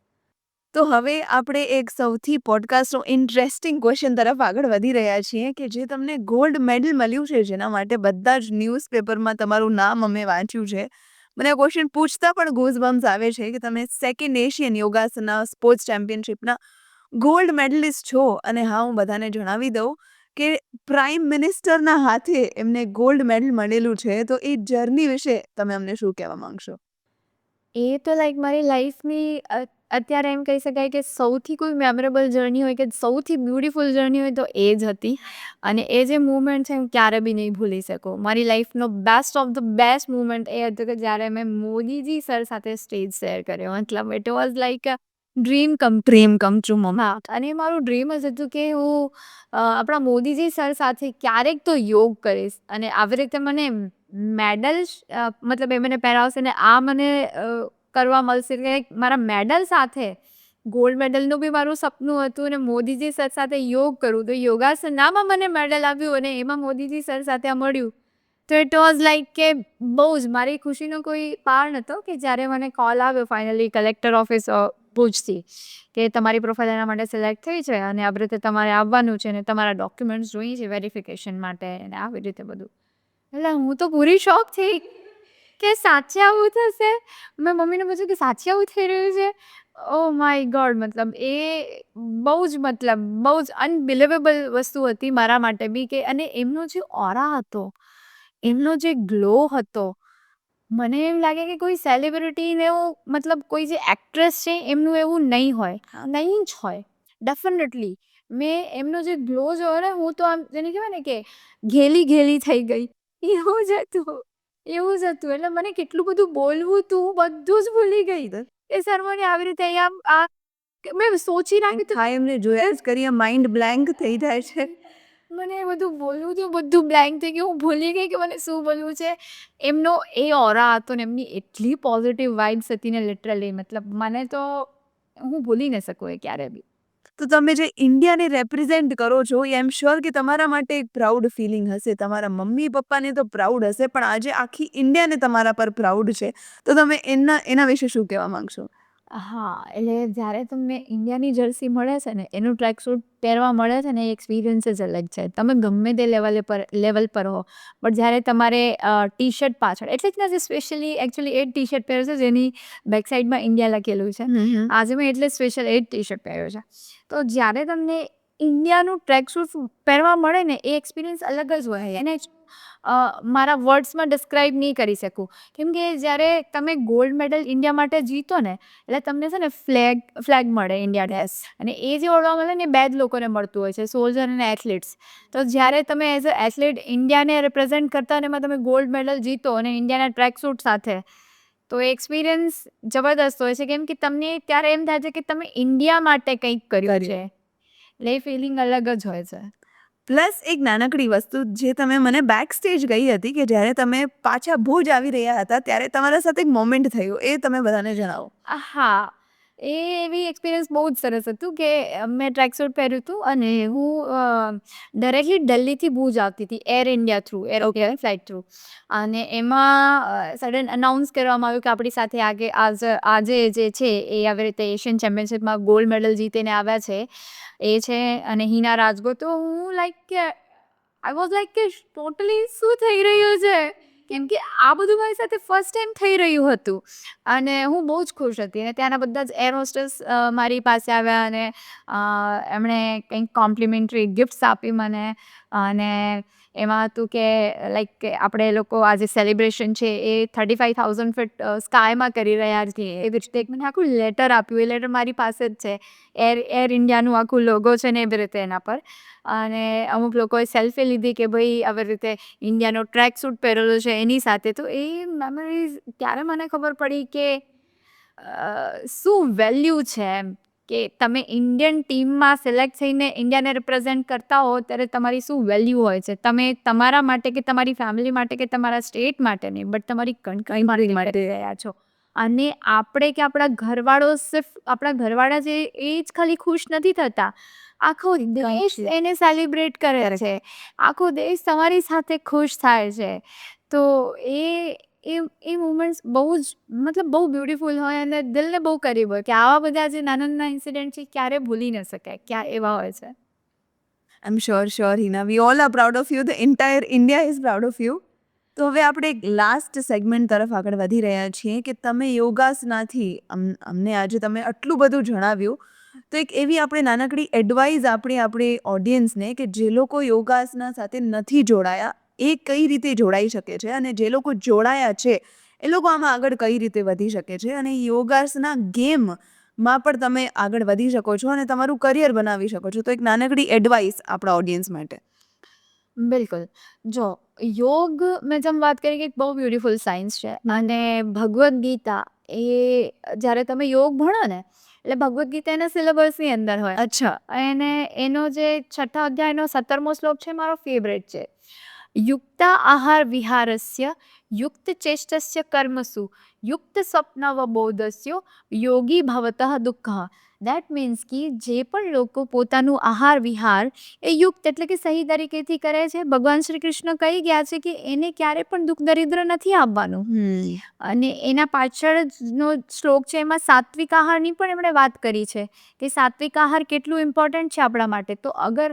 તો હવે આપણે એક સૌથી પોડકાસ્ટનો ઇન્ટરેસ્ટિંગ ક્વેશ્ચન તરફ આગળ વધી રહ્યા છીએ, કે જે તમને ગોલ્ડ મેડલ મળ્યું છે, જેના માટે બધા જ ન્યૂઝપેપરમાં તમારું નામ અમે વાંચ્યું છે. મને આ ક્વેશ્ચન પૂછતા પણ ગૂઝબમ્સ આવે છે કે તમે 2nd એશિયન યોગાસના સ્પોર્ટ્સ ચેમ્પિયનશિપના ગોલ્ડ મેડલિસ્ટ છો. અને હા, હું બધાને જણાવી દઉં કે પ્રાઇમ મિનિસ્ટરના હાથે એમને ગોલ્ડ મેડલ મળેલું છે. તો એ જર્ની વિશે તમે અમને શું કહેવા માંગશો? એ તો લાઈક મારી લાઈફની અત્યારે એમ કહી શકાય કે સૌથી કોઈ મેમરેબલ જર્ની હોય, કે સૌથી બ્યુટીફુલ જર્ની હોય, તો એ જ હતી. અને એ જે મુવમેન્ટ છે હું ક્યારે બી નહીં ભૂલી શકું. મારી લાઈફનો best of the best movement એ હતું કે જ્યારે મેં મોદીજી સર સાથે સ્ટેજ શેર કર્યો. મતલબ it was like a dream come true moment. અને મારું ડ્રીમ જ હતું કે હું આપણા મોદીજી સર સાથે ક્યારેક તો યોગ કરીશ, અને આવી રીતે મને મેડલ મતલબ એ મને પહેરાવશે ને આ મને કરવા મળશે, કે મારા મેડલ સાથે ગોલ્ડ મેડલનું બી મારું સપનું હતું, અને મોદીજી સર સાથે યોગ કરવું. તો યોગાસનામાં મને મેડલ આવ્યું, અને એમાં મોદીજી સર સાથે મળ્યું. તો ઇટ વોઝ લાઈક કે બહુ જ મારી ખુશીનો કોઈ પાર નહોતો, કે જ્યારે મને કોલ આવ્યો ફાઇનલી કલેક્ટર ઓફિસ ભુજથી, કે તમારી પ્રોફાઇલ એના માટે સિલેક્ટ થઈ છે, અને આવી રીતે તમારે આવવાનું છે, અને તમારા ડોક્યુમેન્ટ્સ જોઈએ છે વેરિફિકેશન માટે, અને આવી રીતે બધું. એટલે હું તો પૂરી શોક થઈ કે સાચે આવું થશે. મેં મમ્મીને પૂછ્યું કે સાચે આવું થઈ રહ્યું છે? ઓ માય ગોડ, મતલબ એ બહુ જ અનબિલિવેબલ વસ્તુ હતી મારા માટે બી. કે અને એમનો જે ઓરા હતો, એમનો જે ગ્લો હતો, મને એમ લાગે કે કોઈ સેલિબ્રિટીને એવું મતલબ કોઈ જે એક્ટ્રેસ છે એમનું એવું નહીં હોય, નહીં જ હોય ડેફિનેટલી. મેં એમનો જે ગ્લો જોયો ને, હું તો આમ જેને કહેવાય ને કે ઘેલી થઈ ગઈ, એવું જ હતું, એવું જ હતું. એટલે મને કેટલું બધું બોલવું હતું, બધું જ ભૂલી ગઈ એ સેરેમની આવી રીતે અહીંયા મેં સોચી નાખ્યું હા, એમને જોયા જ કરીએ, માઇન્ડ બ્લેન્ક થઈ જાય છે. મને એ બધું બોલવું હતું, બધું બ્લેન્ક થઈ ગયું, હું ભૂલી ગઈ કે મને શું બોલવું છે. એમનો એ ઓરા હતો ને એમની એટલી પોઝિટિવ વાઇબ્સ હતી ને, લિટરલી મતલબ મને તો હું ભૂલી ન શકું એ ક્યારે બી. તો તમે જે ઇન્ડિયાને રેપ્રેઝેન્ટ કરો છો, એ એમ શ્યોર કે તમારા માટે એક પ્રાઉડ ફિલિંગ હશે. તમારા મમ્મી પપ્પાને તો પ્રાઉડ હશે, પણ આજે આખી ઇન્ડિયાને તમારા પર પ્રાઉડ છે. તો તમે એના વિશે શું કહેવા માંગશો? હા, એટલે જ્યારે તમને ઇન્ડિયાની જર્સી મળે છે ને, એનું ટ્રેક સૂટ પહેરવા મળે છે ને, એ એક્સપિરિયન્સ જ અલગ છે. તમે ગમે તે લેવલ પર હો, બટ જ્યારે તમારે ટી શર્ટ પાછળ, એટલે જ ને સ્પેશિયલી એકચ્યુઅલી એ ટી શર્ટ પહેર્યો છે જેની બેક સાઈડમાં ઇન્ડિયા લખેલું છે. આજે મેં એટલે સ્પેશિયલ એ જ ટી શર્ટ પહેર્યો છે. તો જ્યારે તમને ઇન્ડિયાનું ટ્રેક સૂટ પહેરવા મળે ને, એ એક્સપિરિયન્સ અલગ જ હોય. એને મારા વર્ડ્સમાં ડિસ્ક્રાઇબ નહીં કરી શકું, કેમ કે જ્યારે તમે ગોલ્ડ મેડલ ઇન્ડિયા માટે જીતો ને, એટલે તમને છે ને ફ્લેગ મળે ઇન્ડિયા. અને એ જે ઓળવા મળે ને, એ બે જ લોકોને મળતું હોય છે, સોલ્જર અને એથ્લીટ્સ. તો જ્યારે તમે એઝ અ એથ્લીટ ઇન્ડિયાને રિપ્રેઝેન્ટ કરતા અને એમાં તમે ગોલ્ડ મેડલ જીતો અને ઇન્ડિયાના ટ્રેક સૂટ સાથે, તો એ એક્સપિરિયન્સ જબરદસ્ત હોય છે. કેમ કે તમને ત્યારે એમ થાય છે કે તમે ઇન્ડિયા માટે કંઈક કર્યું છે, એટલે એ ફિલિંગ અલગ જ હોય છે. પ્લસ એક નાનકડી વસ્તુ જે તમે મને બેક સ્ટેજ કહી હતી, કે જ્યારે તમે પાછા ભુજ આવી રહ્યા હતા, ત્યારે તમારા સાથે એક મોમેન્ટ થયું, એ તમે બધાને જણાવો. હા, એ એવી એક્સપિરિયન્સ બહુ જ સરસ હતું કે મેં ટ્રેક સૂટ પહેર્યું હતું અને હું ડાયરેક્ટલી દિલ્હીથી ભુજ આવતી હતી air India through, air flight through. અને એમાં સડન અનાઉન્સ કરવામાં આવ્યું કે આપણી સાથે આજે જે છે એ આવી રીતે એશિયન ચેમ્પિયનશિપમાં ગોલ્ડ મેડલ જીતીને આવ્યા છે, એ છે અને હિના રાજગોર. તો હું આઈ વોઝ લાઈક કે ટોટલી શું થઈ રહ્યું છે, કેમ કે આ બધું મારી સાથે ફર્સ્ટ ટાઈમ થઈ રહ્યું હતું. અને હું બહુ જ ખુશ હતી. અને ત્યાંના બધા જ એર હોસ્ટેસ મારી પાસે આવ્યા અને એમણે કંઈક કોમ્પ્લિમેન્ટરી ગિફ્ટ્સ આપી મને. અને એમાં હતું કે કે આપણે લોકો આજે સેલિબ્રેશન છે એ 35,000 ફીટ સ્કાયમાં કરી રહ્યા છીએ, એવી રીતે મને આખું લેટર આપ્યું. એ લેટર મારી પાસે જ છે, એર ઇન્ડિયાનું આખું લોગો છે ને એવી રીતે એના પર. અને અમુક લોકોએ સેલ્ફી લીધી કે ભાઈ આવી રીતે ઇન્ડિયાનો ટ્રેક સૂટ પહેરેલો છે એની સાથે. તો એ મેમરીઝ ત્યારે મને ખબર પડી કે શું વેલ્યુ છે એમ, કે તમે ઇન્ડિયન ટીમમાં સિલેક્ટ થઈને ઇન્ડિયાને રિપ્રેઝેન્ટ કરતા હો ત્યારે તમારી શું વેલ્યુ હોય છે. તમે તમારા માટે કે તમારી ફેમિલી માટે કે તમારા સ્ટેટ માટે નહીં, બટ તમારી કન્ટ્રી માટે રહ્યા છો. અને આપણે કે આપણા ઘરવાળો, સિર્ફ આપણા ઘરવાળા જે એ જ ખાલી ખુશ નથી થતા, આખો દેશ એને સેલિબ્રેટ કરે છે, આખો દેશ તમારી સાથે ખુશ થાય છે. તો એ મુમેન્ટ્સ બહુ જ મતલબ બહુ બ્યુટિફુલ હોય અને દિલને બહુ કરીબ હોય, કે આવા બધા જે નાના નાના ઇન્સિડન્ટ છે ક્યારે ભૂલી ન શકાય, ક્યાં એવા હોય છે. I am sure Hina, we all are proud of you, the entire India is proud of you. તો હવે આપણે એક લાસ્ટ સેગમેન્ટ તરફ આગળ વધી રહ્યા છીએ, કે તમે યોગાસનાથી અમને આજે તમે આટલું બધું જણાવ્યું, તો એક એવી આપણે નાનકડી એડવાઇસ આપણી ઓડિયન્સને, કે જે લોકો યોગાસના સાથે નથી જોડાયા એ કઈ રીતે જોડાઈ શકે છે, અને જે લોકો જોડાયા છે એ લોકો આમાં આગળ કઈ રીતે વધી શકે છે, અને યોગાસના ગેમમાં પણ તમે આગળ વધી શકો છો અને તમારું કરિયર બનાવી શકો છો. તો એક નાનકડી એડવાઇસ આપણા ઓડિયન્સ માટે. બિલકુલ. જો યોગ મેં જેમ વાત કરી કે એક બહુ બ્યુટિફુલ સાયન્સ છે. અને ભગવદ્ ગીતા એ જ્યારે તમે યોગ ભણો ને, એટલે ભગવદ્ ગીતા એના સિલેબસની અંદર હોય. અચ્છા. અને એનો જે 6થા અધ્યાયનો 17મો શ્લોક છે, મારો ફેવરેટ છે. યુક્તા આહાર વિહારસ્ય યુક્ત ચેષ્ટસ્ય કર્મસુ યુક્ત સ્વપ્નવબોધસ્ય યોગી ભવતઃ દુઃખ. દેટ મીન્સ કે જે પણ લોકો પોતાનું આહાર વિહાર એ યુક્ત એટલે કે સહી તરીકેથી કરે છે, ભગવાન શ્રી કૃષ્ણ કહી ગયા છે કે એને ક્યારે પણ દુઃખ દરિદ્ર નથી આવવાનું. અને એના પાછળનો શ્લોક છે, એમાં સાત્વિક આહારની પણ એમણે વાત કરી છે, કે સાત્વિક આહાર કેટલું ઇમ્પોર્ટન્ટ છે આપણા માટે. તો અગર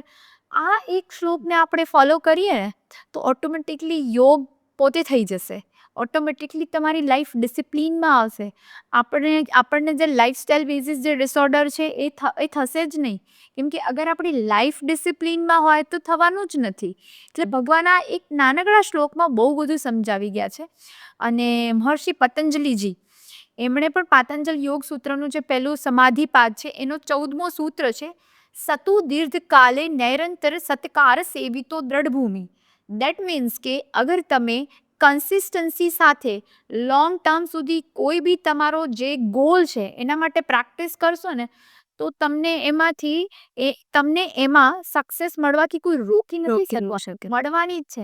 આ એક શ્લોકને આપણે ફોલો કરીએ ને, તો ઓટોમેટિકલી યોગ પોતે થઈ જશે. ઓટોમેટિકલી તમારી લાઈફ ડિસિપ્લિનમાં આવશે. આપણને જે લાઈફસ્ટાઈલ બેઝિસ જે ડિસઓર્ડર છે એ થશે જ નહીં. કેમ કે અગર આપણી લાઈફ ડિસિપ્લિનમાં હોય તો થવાનું જ નથી. એટલે ભગવાન આ એક નાનકડા શ્લોકમાં બહુ બધું સમજાવી ગયા છે. અને મહર્ષિ પતંજલિજી એમણે પણ પાતંજલ યોગ સૂત્રનું જે પહેલું સમાધિપાદ છે એનો 14મો સૂત્ર છે, સતુ દીર્ઘ કાલે નૈરંતર સત્કાર સેવિતો દ્રઢ ભૂમિ. દેટ મીન્સ કે અગર તમે કન્સિસ્ટન્સી સાથે લોંગ ટર્મ સુધી કોઈ બી તમારો જે ગોલ છે એના માટે પ્રેક્ટિસ કરશો ને તો તમને એમાં સક્સેસ મળવાથી કોઈ રોકી નથી શકતું, મળવાની જ છે.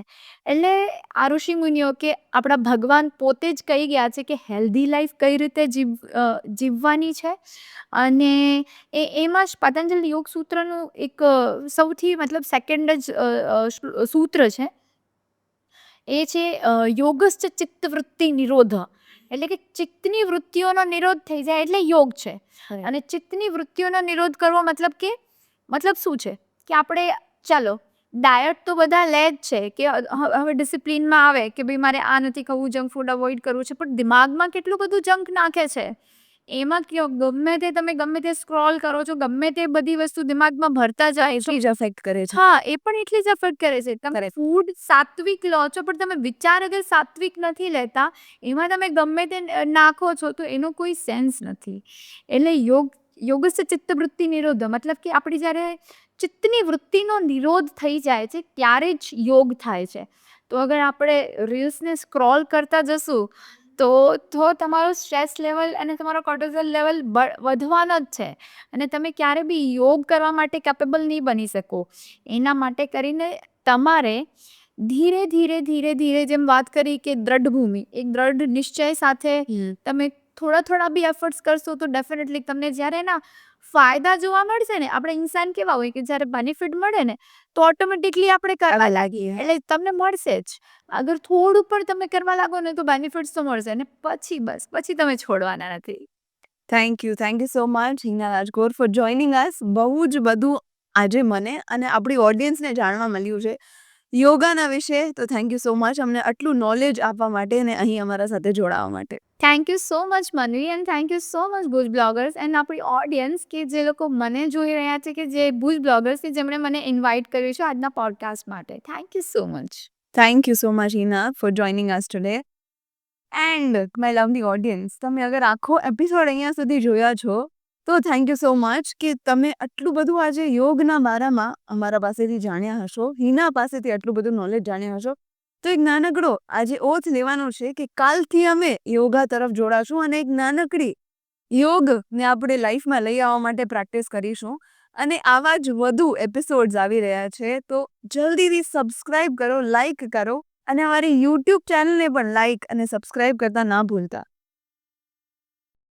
એટલે આ ઋષિ મુનિઓ કે આપણા ભગવાન પોતે જ કહી ગયા છે કે હેલ્ધી લાઈફ કઈ રીતે જીવવાની છે. અને એમાં જ પતંજલિ યોગ સૂત્રનું એક સૌથી મતલબ સેકન્ડ જ સૂત્ર છે એ છે યોગશ્ચ ચિત્ત વૃત્તિ નિરોધ. એટલે કે ચિત્તની વૃત્તિઓનો નિરોધ થઈ જાય એટલે યોગ છે. અને ચિત્તની વૃત્તિઓનો નિરોધ કરવો મતલબ શું છે કે આપણે ચાલો ડાયટ તો બધા લે જ છે કે હવે ડિસિપ્લિનમાં આવે કે ભાઈ મારે આ નથી ખાવું, જંક ફૂડ અવોઇડ કરવું છે, પણ દિમાગમાં કેટલું બધું જંક નાખે છે. એમાં ગમે તે સ્ક્રોલ કરો છો, ગમે તે બધી વસ્તુ દિમાગમાં ભરતા જાય એટલી જ અફેક્ટ કરે છે. હા, એ પણ એટલી જ અફેક્ટ કરે છે. તમે ફૂડ સાત્વિક લો છો પણ તમે વિચાર અગર સાત્વિક નથી લેતા, એમાં તમે ગમે તે નાખો છો તો એનો કોઈ સેન્સ નથી. એટલે યોગસ્થ ચિત્ત વૃત્તિ નિરોધ મતલબ કે આપણી જ્યારે ચિત્તની વૃત્તિનો નિરોધ થઈ જાય છે ત્યારે જ યોગ થાય છે. તો અગર આપણે રીલ્સને સ્ક્રોલ કરતા જશું તો તમારો સ્ટ્રેસ લેવલ અને તમારો કોર્ટિસોલ લેવલ વધવાનો જ છે અને તમે ક્યારે બી યોગ કરવા માટે કેપેબલ નહીં બની શકો. એના માટે કરીને તમારે ધીરે જેમ વાત કરી કે દ્રઢ ભૂમિ, એક દ્રઢ નિશ્ચય સાથે તમે થોડા બી એફર્ટ્સ કરશો તો ડેફિનેટલી તમને જ્યારે એના ફાયદા જોવા મળશે ને, આપણે ઇન્સાન કેવા હોય કે જ્યારે બેનિફિટ મળે ને તો ઓટોમેટિકલી આપણે કરવા લાગીએ. એટલે તમને મળશે જ. અગર થોડું પણ તમે કરવા લાગો ને તો બેનિફિટ્સ તો મળશે ને પછી તમે છોડવાના નથી. Thank you so much Hina Rajgor four joining અસ. બહુ જ બધું આજે મને અને આપણી ઓડિયન્સને જાણવા મળ્યું છે યોગાના વિશે. તો થેન્ક યુ સો મચ અમને આટલું નોલેજ આપવા માટે અને અહીં અમારા સાથે જોડાવા માટે. Thank you so much Manvi and thank you so much Bhuj bloggers and આપણી ઓડિયન્સ કે જે લોકો મને જોઈ રહ્યા છે, કે જે ભુજ બ્લોગર્સ કે જેમણે મને ઇન્વાઇટ કર્યું છે આજના પોડકાસ્ટ માટે. Thank you so much. Thank you so much Hina four joining us today. And my lovely audience, તમે અગર આખો એપિસોડ અહીંયા સુધી જોયા છો તો થેન્ક યુ સો મચ કે તમે આટલું બધું આજે યોગના બારામાં અમારા પાસેથી જાણ્યા હશો, હિના પાસેથી આટલું બધું નોલેજ જાણ્યા હશો. તો એક નાનકડો આજે ઓથ લેવાનો છે કે કાલથી અમે યોગા તરફ જોડાશું અને એક નાનકડી યોગને આપણે લાઈફમાં લઈ આવવા માટે પ્રેક્ટિસ કરીશું. અને આવા જ વધુ એપિસોડ્સ આવી રહ્યા છે તો જલ્દીથી સબસ્ક્રાઈબ કરો, લાઈક કરો અને અમારી યુટ્યુબ ચેનલને પણ લાઈક અને સબસ્ક્રાઈબ કરતા ના ભૂલતા.